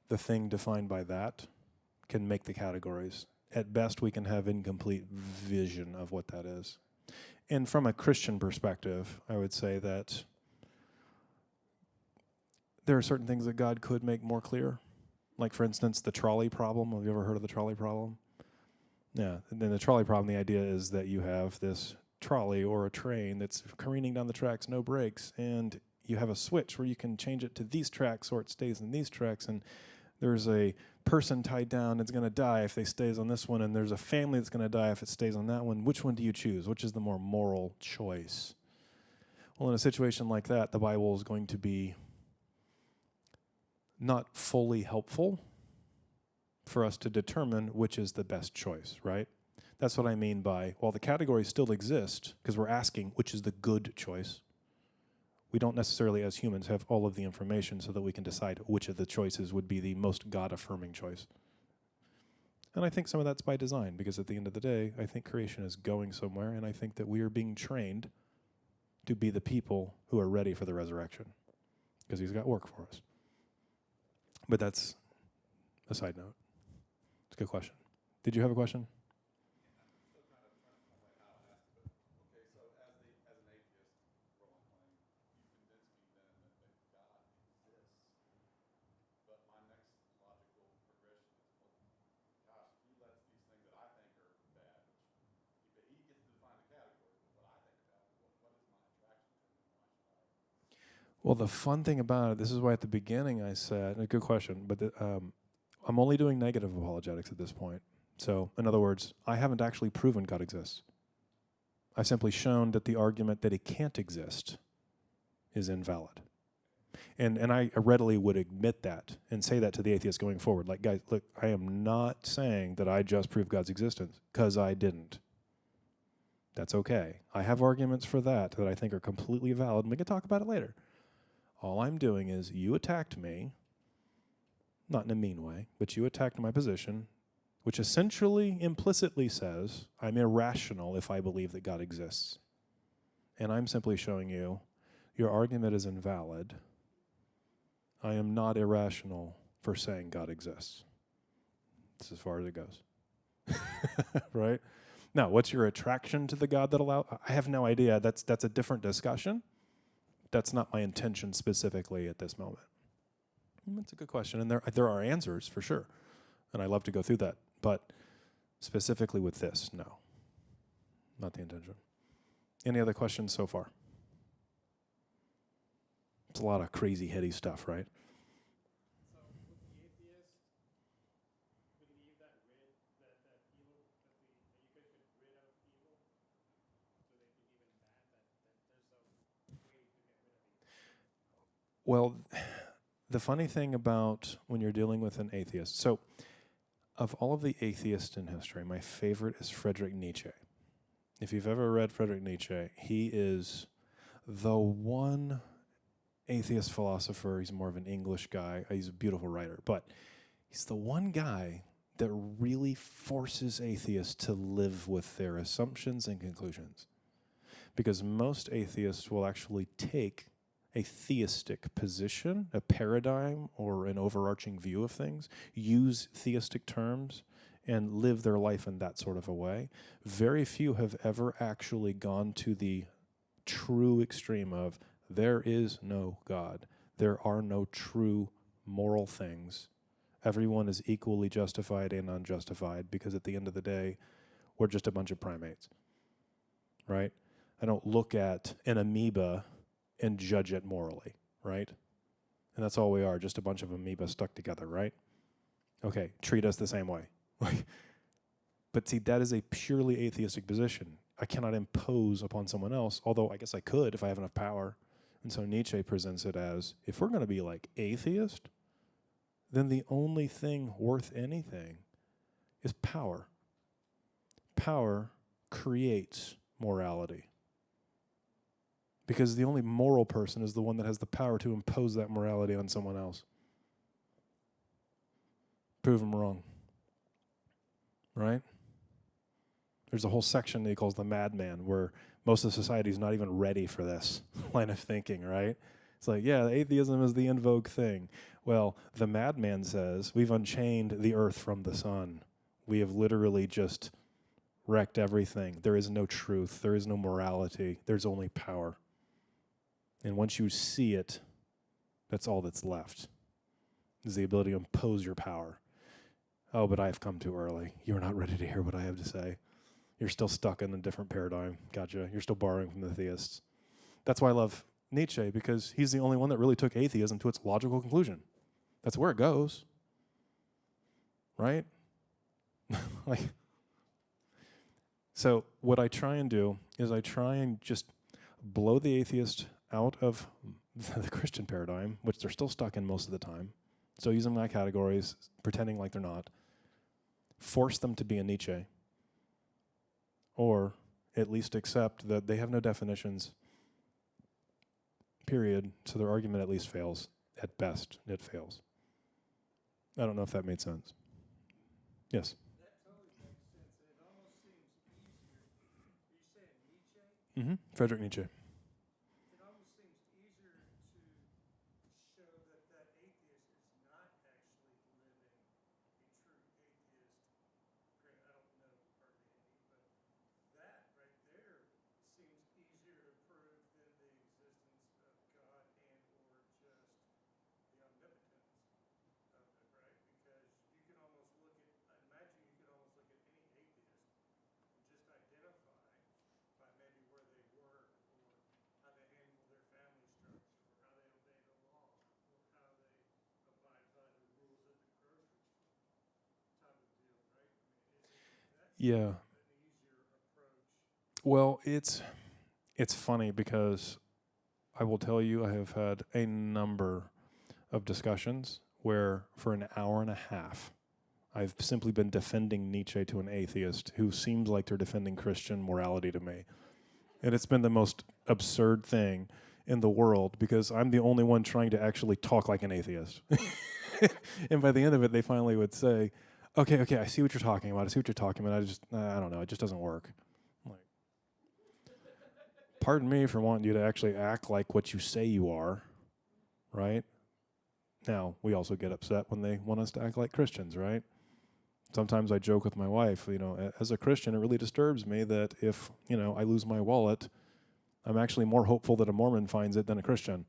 the thing defined by that can make the categories. At best, we can have incomplete vision of what that is. And from a Christian perspective, I would say that there are certain things that God could make more clear. Like, for instance, the trolley problem. Have you ever heard of the trolley problem? Yeah. And then the trolley problem, the idea is that you have this trolley or a train that's careening down the tracks, no brakes, and you have a switch where you can change it to these tracks or it stays in these tracks, and there's a person tied down that's going to die if they stays on this one, and there's a family that's going to die if it stays on that one. Which one do you choose? Which is the more moral choice? Well, in a situation like that, the Bible is going to be not fully helpful for us to determine which is the best choice, right? That's what I mean by, while the categories still exist, because we're asking which is the good choice, we don't necessarily, as humans, have all of the information so that we can decide which of the choices would be the most God-affirming choice. And I think some of that's by design, because at the end of the day, I think creation is going somewhere, and I think that we are being trained to be the people who are ready for the resurrection, because he's got work for us. But that's a side note. It's a good question. Did you have a question? Well, the fun thing about it, this is why at the beginning I said, a good question, but I'm only doing negative apologetics at this point. So, in other words, I haven't actually proven God exists. I've simply shown that the argument that it can't exist is invalid. And I readily would admit that and say that to the atheist going forward. Like, guys, look, I am not saying that I just proved God's existence, because I didn't. That's okay. I have arguments for that I think are completely valid, and we can talk about it later. All I'm doing is you attacked me, not in a mean way, but you attacked my position, which essentially implicitly says I'm irrational if I believe that God exists. And I'm simply showing you your argument is invalid I am not irrational for saying God exists. That's as far as it goes. Right? Now, what's your attraction to the God that allows? I have no idea. That's a different discussion. That's not my intention specifically at this moment. That's a good question, and there are answers for sure, and I love to go through that. But specifically with this, no, not the intention. Any other questions so far? It's a lot of crazy, heady stuff, right? So with the atheist, believe that evil, that you could get rid of evil? Do they believe in that there's a way to get rid of evil? Well, the funny thing about when you're dealing with an atheist, so of all of the atheists in history, my favorite is Friedrich Nietzsche. If you've ever read Friedrich Nietzsche, he is the one atheist philosopher. He's more of an English guy. He's a beautiful writer, but he's the one guy that really forces atheists to live with their assumptions and conclusions. Because most atheists will actually take a theistic position, a paradigm, or an overarching view of things, use theistic terms, and live their life in that sort of a way. Very few have ever actually gone to the true extreme of there is no God. There are no true moral things. Everyone is equally justified and unjustified because at the end of the day, we're just a bunch of primates, right? I don't look at an amoeba and judge it morally, right? And that's all we are, just a bunch of amoeba stuck together, right? Okay, treat us the same way. But see, that is a purely atheistic position. I cannot impose upon someone else, although I guess I could if I have enough power. And so Nietzsche presents it as, if we're going to be like atheist, then the only thing worth anything is power. Power creates morality. Because the only moral person is the one that has the power to impose that morality on someone else. Prove them wrong. Right? There's a whole section that he calls the madman, where most of society is not even ready for this line of thinking, right? It's like, yeah, atheism is the in vogue thing. Well, the madman says, we've unchained the earth from the sun. We have literally just wrecked everything. There is no truth. There is no morality. There's only power. And once you see it, that's all that's left, is the ability to impose your power. Oh, but I have come too early. You're not ready to hear what I have to say. You're still stuck in a different paradigm. Gotcha. You're still borrowing from the theists. That's why I love Nietzsche, because he's the only one that really took atheism to its logical conclusion. That's where it goes. Right? So what I try and do is I try and just blow the atheist out of the Christian paradigm, which they're still stuck in most of the time. So using my categories, pretending like they're not. Force them to be a Nietzsche. Or at least accept that they have no definitions, period, so their argument at least fails. At best, it fails. I don't know if that made sense. Yes? That totally makes sense, and it almost seems easier. Are you saying Nietzsche? Mm-hmm. Friedrich Nietzsche. It almost seems easier to show that that atheist is not actually living a true atheist. Granted, I don't know hardly any, but that right there seems easier to prove than the existence of God and or just the omnipotence of it, right? Because you can almost look at, I imagine you could almost look at any atheist and just identify by maybe where they work or how they handle their family structure or how they obey the law or how they abide by the rules at the grocery store type of deal, right? I mean, that's Yeah. an easier approach. Well, it's funny because I will tell you I have had a number of discussions where for an hour and a half I've simply been defending Nietzsche to an atheist who seems like they're defending Christian morality to me. And it's been the most absurd thing in the world because I'm the only one trying to actually talk like an atheist. And by the end of it, they finally would say, okay, I see what you're talking about. I don't know, it just doesn't work. I'm like, pardon me for wanting you to actually act like what you say you are, right? Now, we also get upset when they want us to act like Christians, right? Sometimes I joke with my wife, as a Christian, it really disturbs me that if, I lose my wallet, I'm actually more hopeful that a Mormon finds it than a Christian.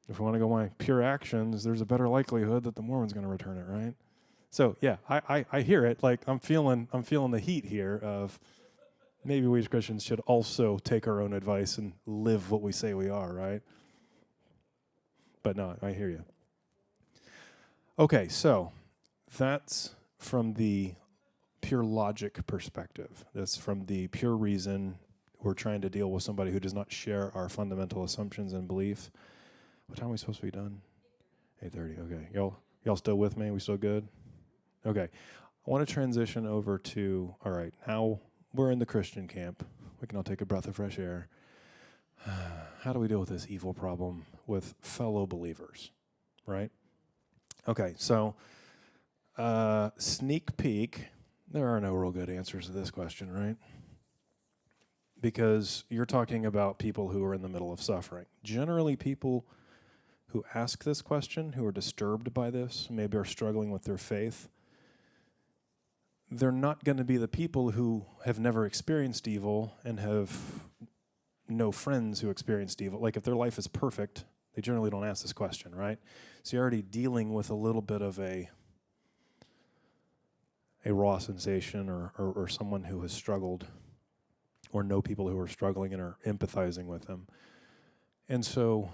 If we want to go by pure actions, there's a better likelihood that the Mormon's going to return it, right? So yeah, I hear it. Like I'm feeling the heat here of maybe we as Christians should also take our own advice and live what we say we are, right? But no, I hear you. Okay, so that's from the pure logic perspective. That's from the pure reason we're trying to deal with somebody who does not share our fundamental assumptions and belief. What time are we supposed to be done? 8:30. Okay. Y'all still with me? We still good? Okay. I want to transition over to, all right, now we're in the Christian camp. We can all take a breath of fresh air. How do we deal with this evil problem with fellow believers, right? Okay, so sneak peek, there are no real good answers to this question, right? Because you're talking about people who are in the middle of suffering. Generally, people who ask this question, who are disturbed by this, maybe are struggling with their faith, they're not going to be the people who have never experienced evil and have no friends who experienced evil. Like if their life is perfect, they generally don't ask this question, right? So you're already dealing with a little bit of a raw sensation or someone who has struggled or know people who are struggling and are empathizing with them. And so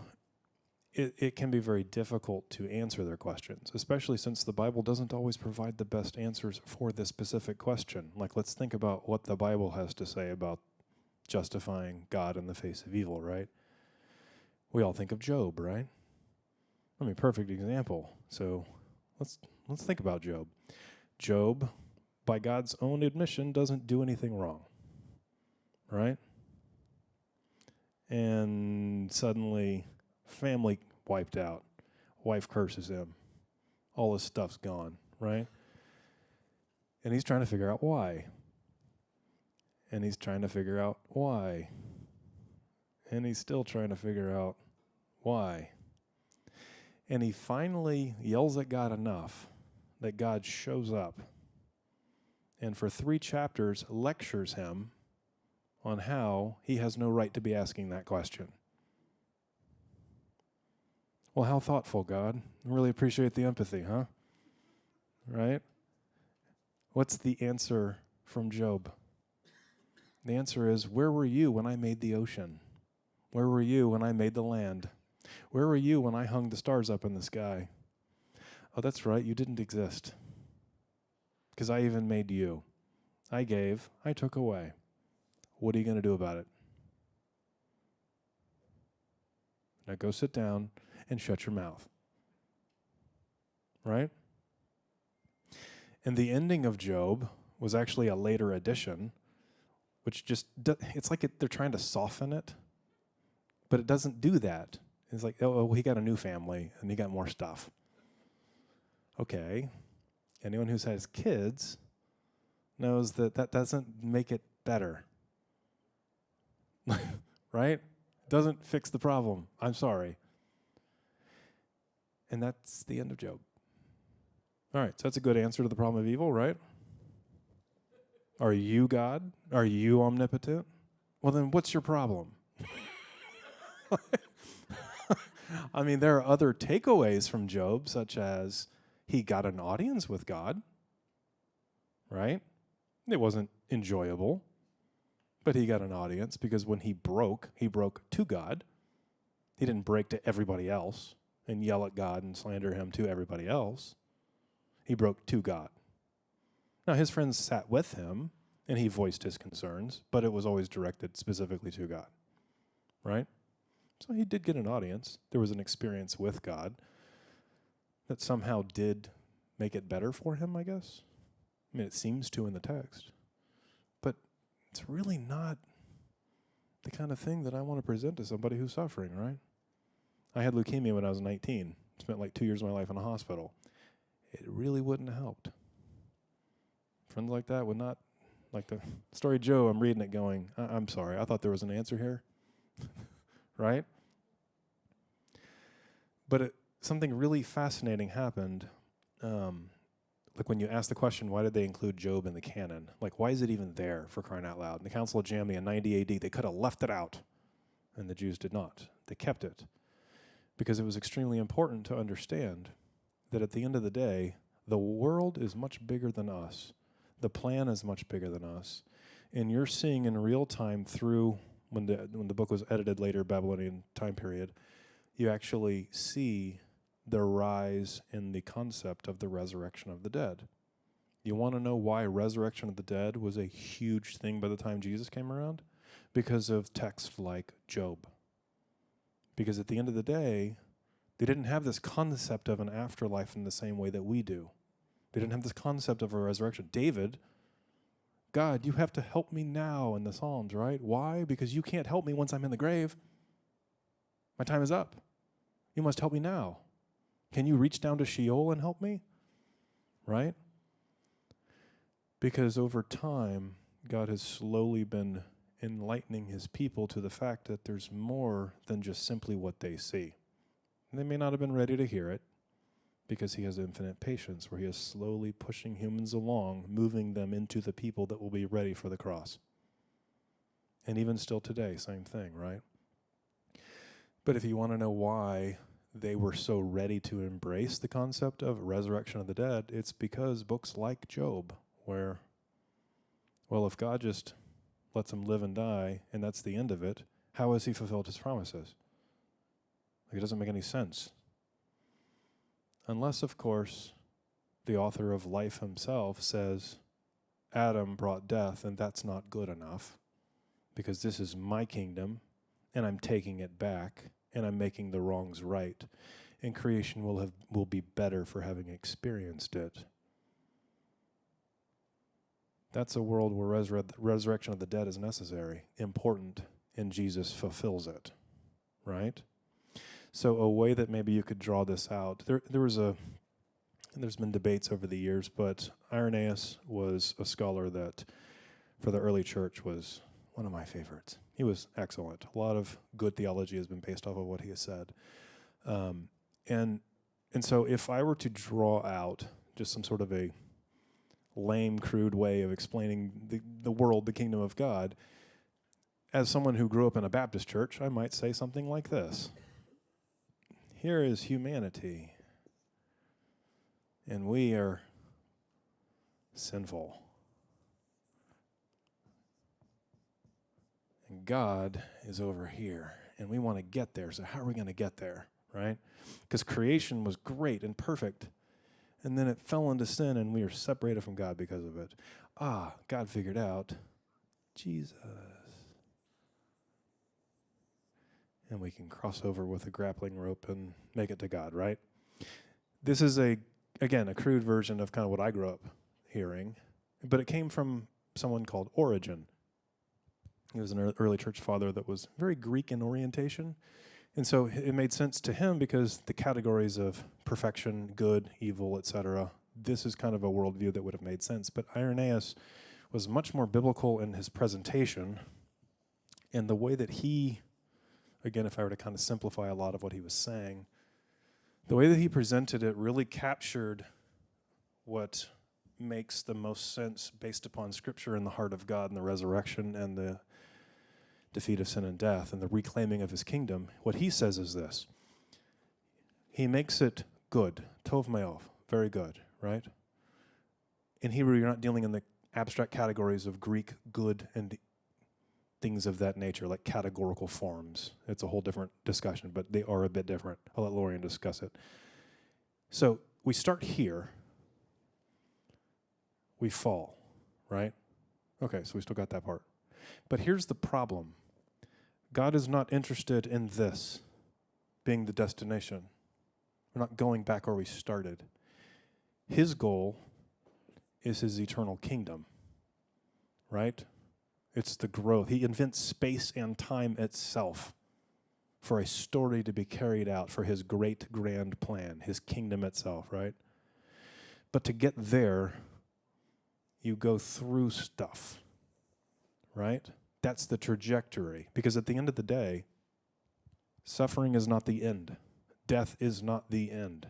it can be very difficult to answer their questions, especially since the Bible doesn't always provide the best answers for this specific question. Like, let's think about what the Bible has to say about justifying God in the face of evil, right? We all think of Job, right? I mean, perfect example. So let's think about Job. Job, by God's own admission, doesn't do anything wrong, right? And suddenly, family wiped out. Wife curses him. All his stuff's gone, right? And he's trying to figure out why. And he's trying to figure out why. And he's still trying to figure out why. And he finally yells at God enough that God shows up and for 3 chapters lectures him on how he has no right to be asking that question. Well, how thoughtful, God. I really appreciate the empathy, huh? Right? What's the answer from Job? The answer is, where were you when I made the ocean? Where were you when I made the land? Where were you when I hung the stars up in the sky? Oh, that's right, you didn't exist. Because I even made you. I gave, I took away. What are you going to do about it? Now go sit down and shut your mouth. Right? And the ending of Job was actually a later addition, which just, it's like they're trying to soften it, but it doesn't do that. It's like, oh, he got a new family and he got more stuff. Okay. Anyone who has kids knows that doesn't make it better. Right? Doesn't fix the problem. I'm sorry. And that's the end of Job. All right, so that's a good answer to the problem of evil, right? Are you God? Are you omnipotent? Well, then what's your problem? I mean, there are other takeaways from Job, such as he got an audience with God, right? It wasn't enjoyable, but he got an audience because when he broke to God. He didn't break to everybody else and yell at God and slander him to everybody else. He broke to God. Now, his friends sat with him, and he voiced his concerns, but it was always directed specifically to God, right? So he did get an audience. There was an experience with God that somehow did make it better for him, I guess. I mean, it seems to in the text. But it's really not the kind of thing that I want to present to somebody who's suffering, right? I had leukemia when I was 19. Spent like 2 years of my life in a hospital. It really wouldn't have helped. Friends like that would not, like the story of Joe, I'm reading it going, I'm sorry, I thought there was an answer here. Right? But something really fascinating happened. Like when you ask the question, why did they include Job in the canon? Like, why is it even there, for crying out loud? In the Council of Jamnia in 90 AD, they could have left it out, and the Jews did not. They kept it because it was extremely important to understand that at the end of the day, the world is much bigger than us. The plan is much bigger than us. And you're seeing in real time through, when the book was edited later, Babylonian time period, you actually see the rise in the concept of the resurrection of the dead. You want to know why resurrection of the dead was a huge thing by the time Jesus came around? Because of texts like Job. Because at the end of the day, they didn't have this concept of an afterlife in the same way that we do. They didn't have this concept of a resurrection. David, God, you have to help me now in the Psalms, right? Why? Because you can't help me once I'm in the grave. My time is up. You must help me now. Can you reach down to Sheol and help me? Right? Because over time, God has slowly been enlightening his people to the fact that there's more than just simply what they see. And they may not have been ready to hear it because he has infinite patience where he is slowly pushing humans along, moving them into the people that will be ready for the cross. And even still today, same thing, right? But if you want to know why they were so ready to embrace the concept of resurrection of the dead, it's because books like Job, where, well, if God just lets him live and die, and that's the end of it, how has he fulfilled his promises? Like, it doesn't make any sense. Unless, of course, the author of life himself says, Adam brought death, and that's not good enough, because this is my kingdom, and I'm taking it back, and I'm making the wrongs right, and creation will be better for having experienced it. That's a world where resurrection of the dead is necessary, important, and Jesus fulfills it, right? So a way that maybe you could draw this out, there's been debates over the years, but Irenaeus was a scholar that, for the early church, was one of my favorites. He was excellent. A lot of good theology has been based off of what he has said. And so if I were to draw out just some sort of a lame, crude way of explaining the world, the kingdom of God, as someone who grew up in a Baptist church, I might say something like this. Here is humanity, and we are sinful. And God is over here, and we want to get there. So how are we going to get there, right? Because creation was great and perfect, and then it fell into sin, and we are separated from God because of it. God figured out Jesus. And we can cross over with a grappling rope and make it to God, right? This is, again, a crude version of kind of what I grew up hearing, but it came from someone called Origen. He was an early church father that was very Greek in orientation. And so it made sense to him because the categories of perfection, good, evil, etc., this is kind of a worldview that would have made sense. But Irenaeus was much more biblical in his presentation, and the way that he, again, if I were to kind of simplify a lot of what he was saying, the way that he presented it really captured what makes the most sense based upon Scripture and the heart of God and the resurrection and the defeat of sin and death and the reclaiming of his kingdom. What he says is this. He makes it good, tov me'ov, very good, right? In Hebrew, you're not dealing in the abstract categories of Greek good and things of that nature, like categorical forms. It's a whole different discussion, but they are a bit different. I'll let Lorian discuss it. So we start here. We fall, right? Okay, so we still got that part. But here's the problem. God is not interested in this being the destination. We're not going back where we started. His goal is his eternal kingdom, right? It's the growth. He invents space and time itself for a story to be carried out for his great grand plan, his kingdom itself, right? But to get there, you go through stuff, right? That's the trajectory. Because at the end of the day, suffering is not the end. Death is not the end,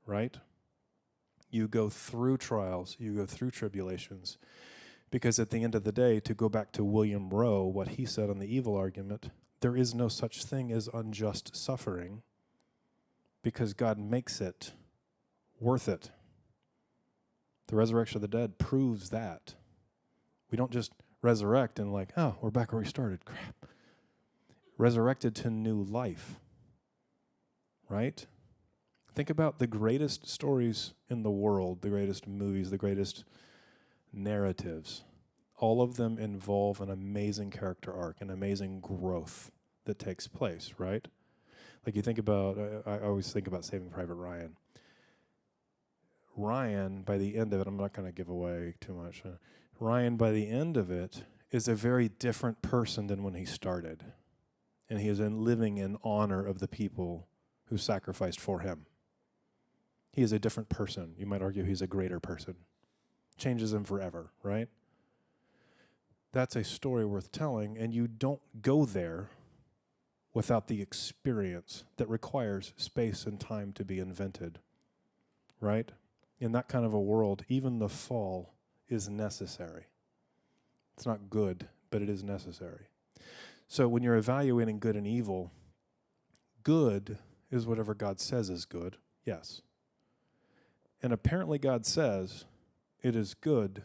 right? You go through trials, you go through tribulations, because at the end of the day, to go back to William Rowe, what he said on the evil argument, there is no such thing as unjust suffering because God makes it worth it. The resurrection of the dead proves that. We don't just resurrect and like, oh, we're back where we started. Crap. Resurrected to new life, right? Think about the greatest stories in the world, the greatest movies, the greatest narratives. All of them involve an amazing character arc, an amazing growth that takes place, right? Like you think about, I always think about Saving Private Ryan. Ryan, by the end of it, I'm not going to give away too much. Ryan, by the end of it, is a very different person than when he started. And he is living in honor of the people who sacrificed for him. He is a different person. You might argue he's a greater person. Changes him forever, right? That's a story worth telling, and you don't go there without the experience that requires space and time to be invented, right? In that kind of a world, even the fall is necessary. It's not good, but it is necessary. So when you're evaluating good and evil, good is whatever God says is good, yes. And apparently God says it is good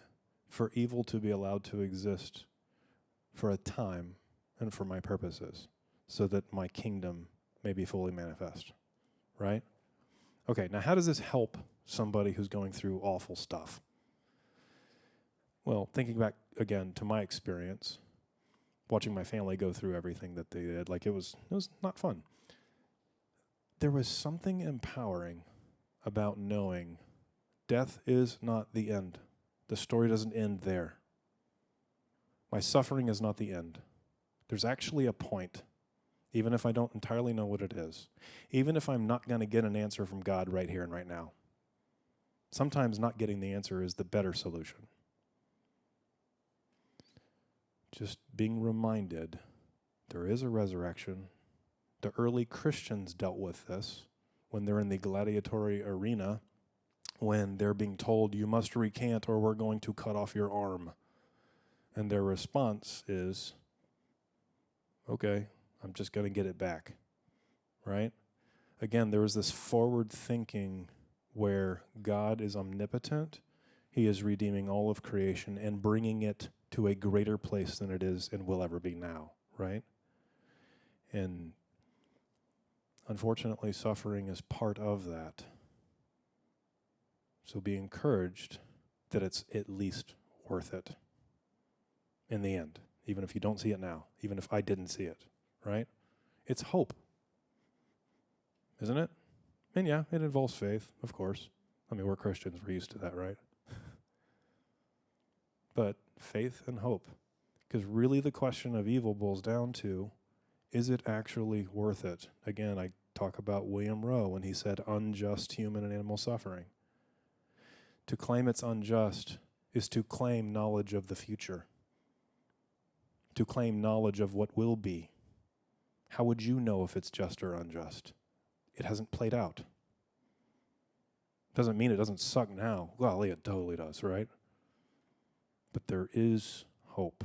for evil to be allowed to exist for a time and for my purposes, so that my kingdom may be fully manifest, right? Okay, now how does this help somebody who's going through awful stuff? Well, thinking back again to my experience, watching my family go through everything that they did, like it was not fun. There was something empowering about knowing death is not the end. The story doesn't end there. My suffering is not the end. There's actually a point, even if I don't entirely know what it is, even if I'm not going to get an answer from God right here and right now. Sometimes not getting the answer is the better solution. Just being reminded there is a resurrection. The early Christians dealt with this when they're in the gladiatory arena, when they're being told, you must recant or we're going to cut off your arm. And their response is, okay, I'm just going to get it back, right? Again, there was this forward thinking where God is omnipotent. He is redeeming all of creation and bringing it to a greater place than it is and will ever be now, right? And unfortunately, suffering is part of that. So be encouraged that it's at least worth it in the end, even if you don't see it now, even if I didn't see it, right? It's hope, isn't it? And yeah, it involves faith, of course. I mean, we're Christians, we're used to that, right? But faith and hope, because really the question of evil boils down to, is it actually worth it? Again, I talk about William Rowe when he said unjust human and animal suffering. To claim it's unjust is to claim knowledge of the future, to claim knowledge of what will be. How would you know if it's just or unjust? It hasn't played out. Doesn't mean it doesn't suck now. Well, it totally does, right? But there is hope.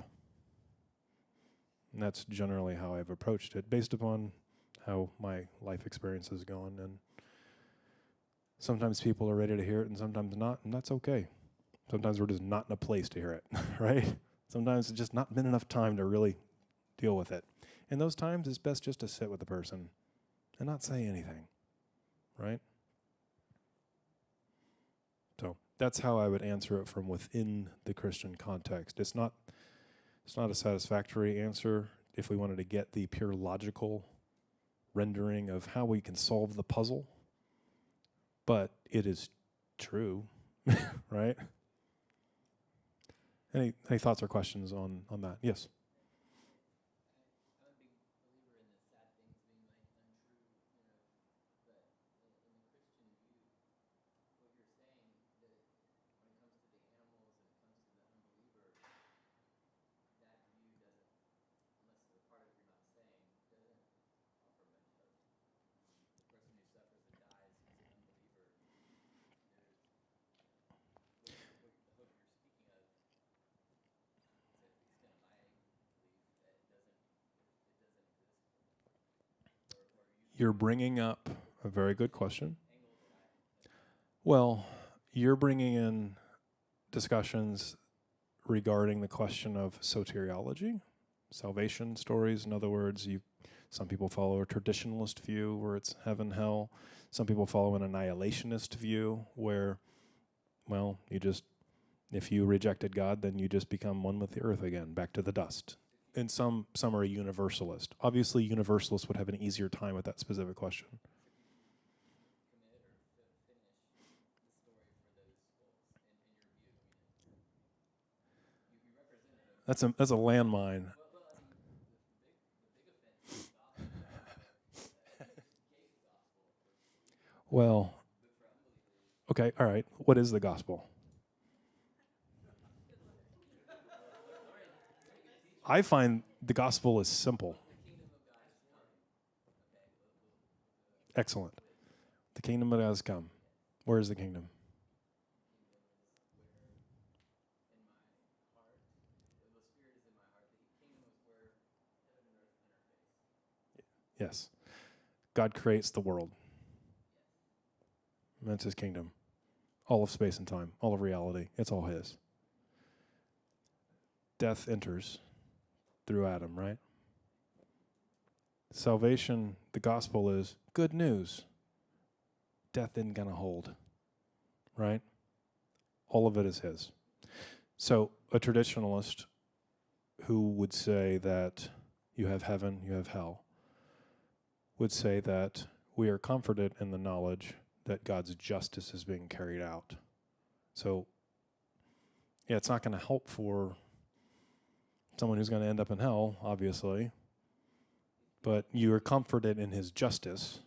And that's generally how I've approached it, based upon how my life experience has gone. And sometimes people are ready to hear it and sometimes not, and that's okay. Sometimes we're just not in a place to hear it, right? Sometimes it's just not been enough time to really deal with it. In those times, it's best just to sit with the person and not say anything, right? So that's how I would answer it from within the Christian context. It's not a satisfactory answer if we wanted to get the pure logical rendering of how we can solve the puzzle, but it is true, right? Any thoughts or questions on that? Yes. You're bringing up a very good question. Well, you're bringing in discussions regarding the question of soteriology, salvation stories. In other words, some people follow a traditionalist view where it's heaven, hell. Some people follow an annihilationist view where, well, if you rejected God, then you just become one with the earth again, back to the dust. And some are a universalist. Obviously, universalists would have an easier time with that specific question. That's a landmine. Well, okay, all right. What is the gospel? I find the gospel is simple. Excellent. The kingdom of God has come. Where is the kingdom? Yes. God creates the world. That's his kingdom. All of space and time, all of reality. It's all his. Death enters through Adam, right? Salvation, the gospel is good news. Death isn't going to hold, right? All of it is his. So a traditionalist who would say that you have heaven, you have hell, would say that we are comforted in the knowledge that God's justice is being carried out. So, yeah, it's not going to help for someone who's going to end up in hell, obviously, but you are comforted in his justice.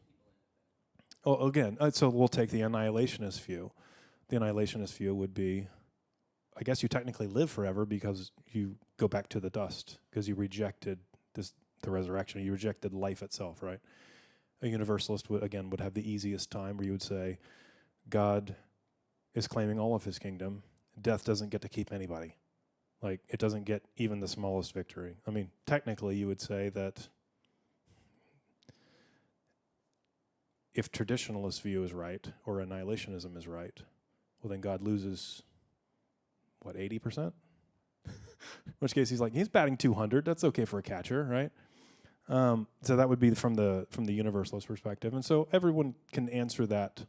Oh, again, so we'll take the annihilationist view. The annihilationist view would be, I guess you technically live forever because you go back to the dust because you rejected the resurrection. You rejected life itself, right? A universalist would have the easiest time where you would say, God is claiming all of his kingdom. Death doesn't get to keep anybody. Like, it doesn't get even the smallest victory. I mean, technically you would say that if traditionalist view is right or annihilationism is right, well, then God loses, 80%? In which case he's batting 200. That's okay for a catcher, right? So that would be from the universalist perspective. And so everyone can answer that,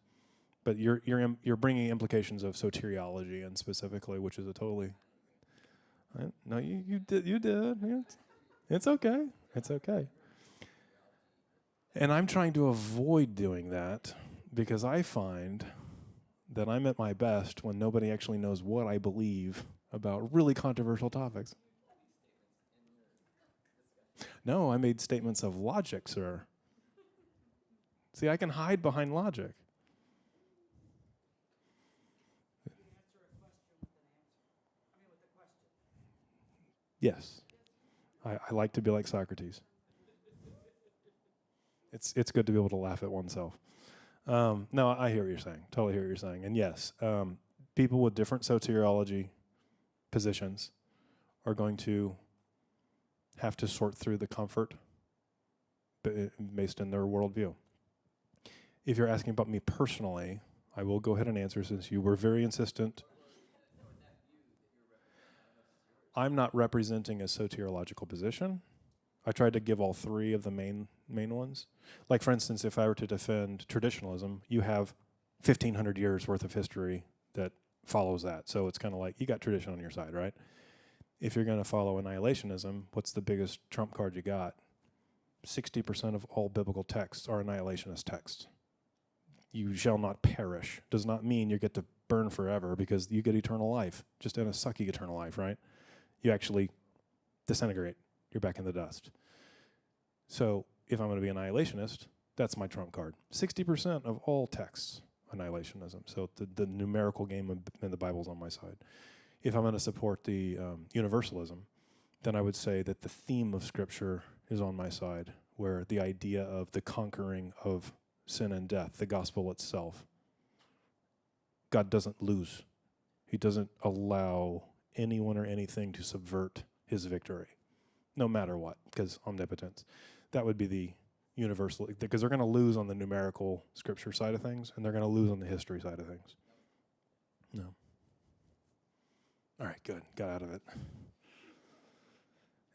but you're bringing implications of soteriology and specifically, which is a totally... No, you did. It's okay. It's okay. And I'm trying to avoid doing that because I find that I'm at my best when nobody actually knows what I believe about really controversial topics. No, I made statements of logic, sir. See, I can hide behind logic. Yes. I like to be like Socrates. It's good to be able to laugh at oneself. No, I hear what you're saying. Totally hear what you're saying. And yes, people with different soteriology positions are going to have to sort through the comfort based in their worldview. If you're asking about me personally, I will go ahead and answer since you were very insistent. I'm not representing a soteriological position. I tried to give all three of the main ones. Like, for instance, if I were to defend traditionalism, you have 1,500 years worth of history that follows that. So it's kind of like you got tradition on your side, right? If you're going to follow annihilationism, what's the biggest trump card you got? 60% of all biblical texts are annihilationist texts. You shall not perish does not mean you get to burn forever because you get eternal life, just in a sucky eternal life, right? You actually disintegrate. You're back in the dust. So if I'm going to be annihilationist, that's my trump card. 60% of all texts, annihilationism. So the numerical game in the Bible's on my side. If I'm going to support the universalism, then I would say that the theme of Scripture is on my side, where the idea of the conquering of sin and death, the gospel itself, God doesn't lose. He doesn't allow anyone or anything to subvert his victory, no matter what, because omnipotence. That would be universally, because they're going to lose on the numerical scripture side of things, and they're going to lose on the history side of things. No. All right, good. Got out of it.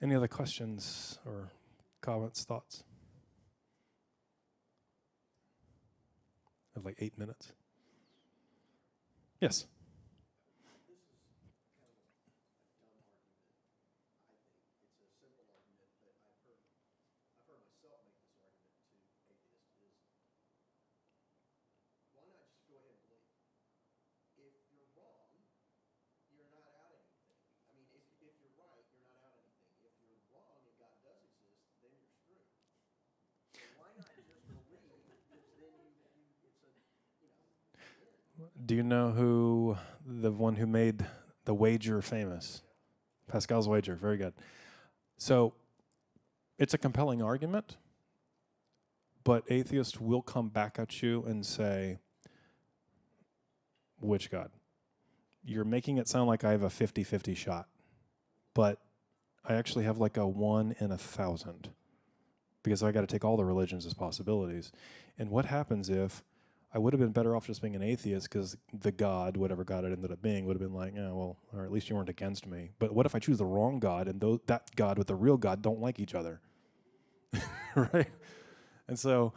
Any other questions or comments, thoughts? I have like 8 minutes. Yes. This is kind of a dumb argument, I think. It's a simple argument, but I've heard myself make this argument to atheists is, why not just go ahead and believe? If you're wrong, you're not out anything. I mean, if you're right, you're not out anything. If you're wrong and God does exist, then you're screwed. So why not just believe? Because then it's a, you know, Do you know who the one who made the wager famous? Pascal's wager. Very good. So it's a compelling argument, but atheists will come back at you and say, which God? You're making it sound like I have a 50-50 shot, but I actually have like a 1 in 1,000 because I got to take all the religions as possibilities. And what happens if I would have been better off just being an atheist because the God, whatever God it ended up being, would have been like, yeah, well, or at least you weren't against me. But what if I choose the wrong God and that God with the real God don't like each other? Right? And so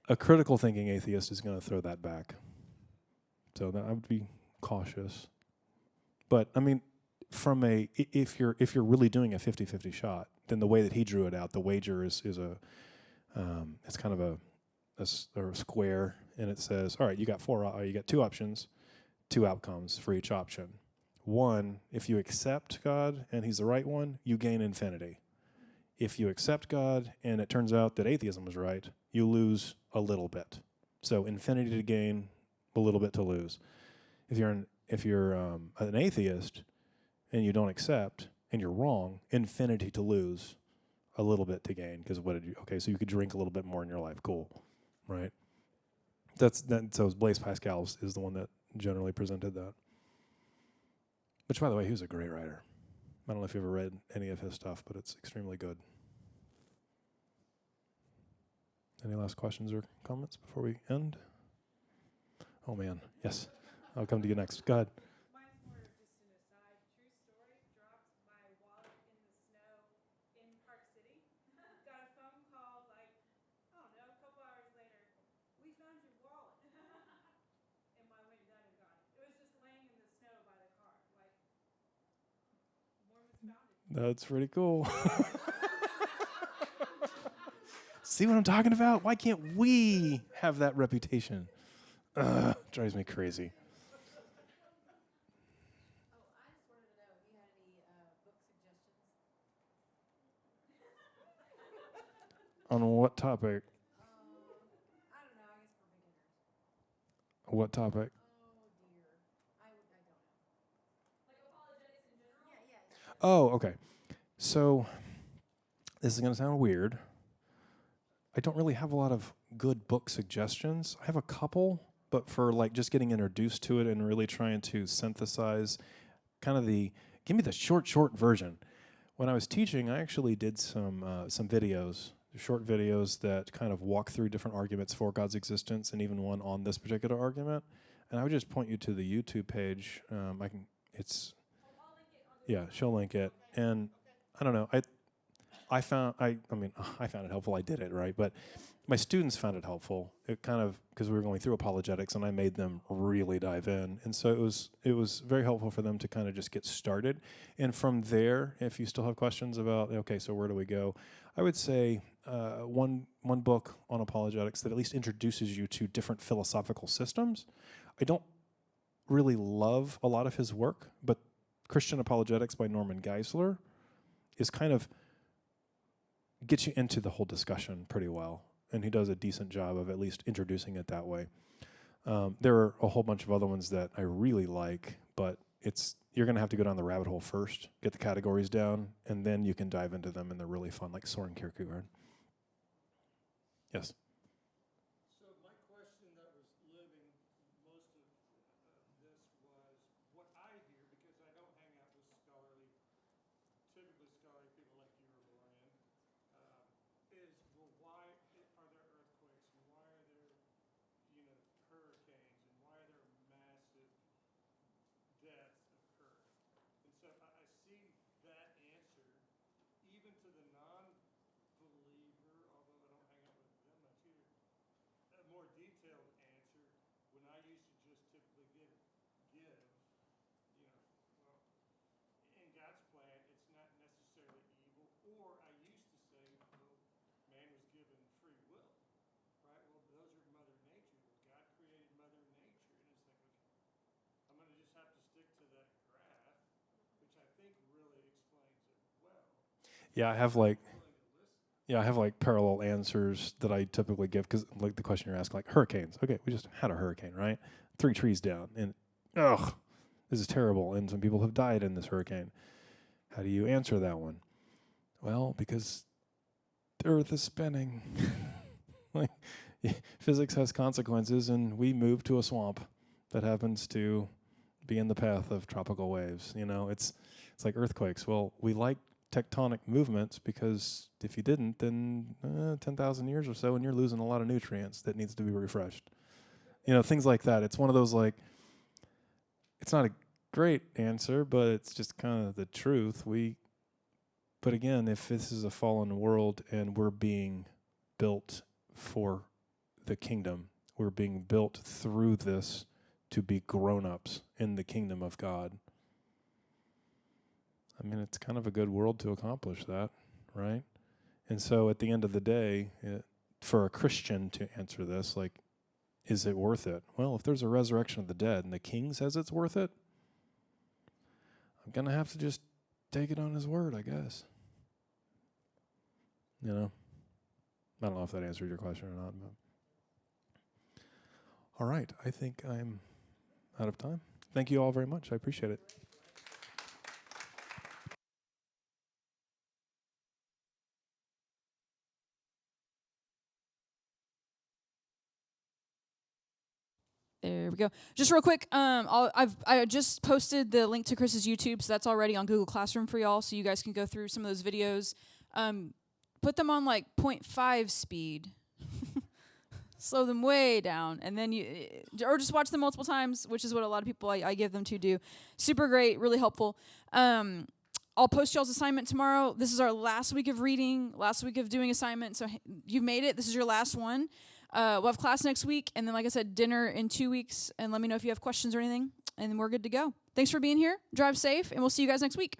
a critical thinking atheist is going to throw that back. So I would be cautious. But I mean, if you're really doing a 50-50 shot, then the way that he drew it out, the wager is it's kind of a square, and it says, all right, you got you got 2 options, 2 outcomes for each option. 1, if you accept God and he's the right one, you gain infinity. If you accept God and it turns out that atheism was right, you lose a little bit. So infinity to gain, a little bit to lose. If you're an atheist and you don't accept and you're wrong, infinity to lose, a little bit to gain. Because so you could drink a little bit more in your life. Cool, right? So Blaise Pascal is the one that generally presented that. Which, by the way, he was a great writer. I don't know if you ever read any of his stuff, but it's extremely good. Any last questions or comments before we end? Oh, man. Yes. I'll come to you next. Go ahead. Mine's more of just an aside. True story. Dropped my wallet in the snow in Park City. Got a phone call like, I don't know, a couple hours later. We found your wallet. And I went down and got it. It was just laying in the snow by the car. Like, Mormons found it. That's pretty cool. See what I'm talking about? Why can't we have that reputation? Drives me crazy. Oh, I just wanted to know if you had any book suggestions. On what topic? I don't know. I guess for beginners. What topic? Oh dear, I don't know. Like apologetics in general. Yeah. Oh, okay. So this is going to sound weird. I don't really have a lot of good book suggestions. I have a couple, but for like just getting introduced to it and really trying to synthesize kind of give me the short version. When I was teaching, I actually did some videos, short videos that kind of walk through different arguments for God's existence, and even one on this particular argument. And I would just point you to the YouTube page. She'll link it. And I don't know, I found it helpful. I did it, right? But my students found it helpful. It kind of, because we were going through apologetics, and I made them really dive in. And so it was very helpful for them to kind of just get started. And from there, if you still have questions about, okay, so where do we go? I would say one book on apologetics that at least introduces you to different philosophical systems. I don't really love a lot of his work, but Christian Apologetics by Norman Geisler is kind of gets you into the whole discussion pretty well, and he does a decent job of at least introducing it that way. There are a whole bunch of other ones that I really like, but you're going to have to go down the rabbit hole first, get the categories down, and then you can dive into them, and they're really fun, like Soren Kierkegaard. Yes? So my question that was living most of this was what I hear, because I don't hang out with typically scholarly people like you or Brian, is, well, why the non-believer, although I don't hang out with them much either, a more detailed answer when I used to just typically give, you know, well, in God's plan, it's not necessarily evil. Or I used to say, well, man was given free will, right? Well, those are Mother Nature. Well, God created Mother Nature, and it's like, okay, I'm going to just have to stick to that graph, which I think really explains it well. Yeah, I have like parallel answers that I typically give because like the question you're asking, like hurricanes. Okay, we just had a hurricane, right? 3 trees down, and ugh, this is terrible, and some people have died in this hurricane. How do you answer that one? Well, because the Earth is spinning. Like physics has consequences, and we move to a swamp that happens to be in the path of tropical waves. You know, it's like earthquakes. Well, we like tectonic movements because if you didn't, then 10,000 years or so, and you're losing a lot of nutrients that needs to be refreshed. You know, things like that. It's one of those like, it's not a great answer, but it's just kind of the truth. But again, if this is a fallen world and we're being built for the kingdom, we're being built through this to be grown-ups in the kingdom of God. I mean, it's kind of a good world to accomplish that, right? And so at the end of the day, for a Christian to answer this, like, is it worth it? Well, if there's a resurrection of the dead and the king says it's worth it, I'm going to have to just take it on his word, I guess. You know? I don't know if that answered your question or not. But. All right. I think I'm out of time. Thank you all very much. I appreciate it. There we go. Just real quick, I just posted the link to Chris's YouTube, so that's already on Google Classroom for y'all, so you guys can go through some of those videos. Put them on like 0.5 speed. Slow them way down, and then or just watch them multiple times, which is what a lot of people I give them to do. Super great, really helpful. I'll post y'all's assignment tomorrow. This is our last week of reading, last week of doing assignment, so you've made it. This is your last one. We'll have class next week, and then, like I said, dinner in 2 weeks. And let me know if you have questions or anything, and we're good to go. Thanks for being here. Drive safe, and we'll see you guys next week.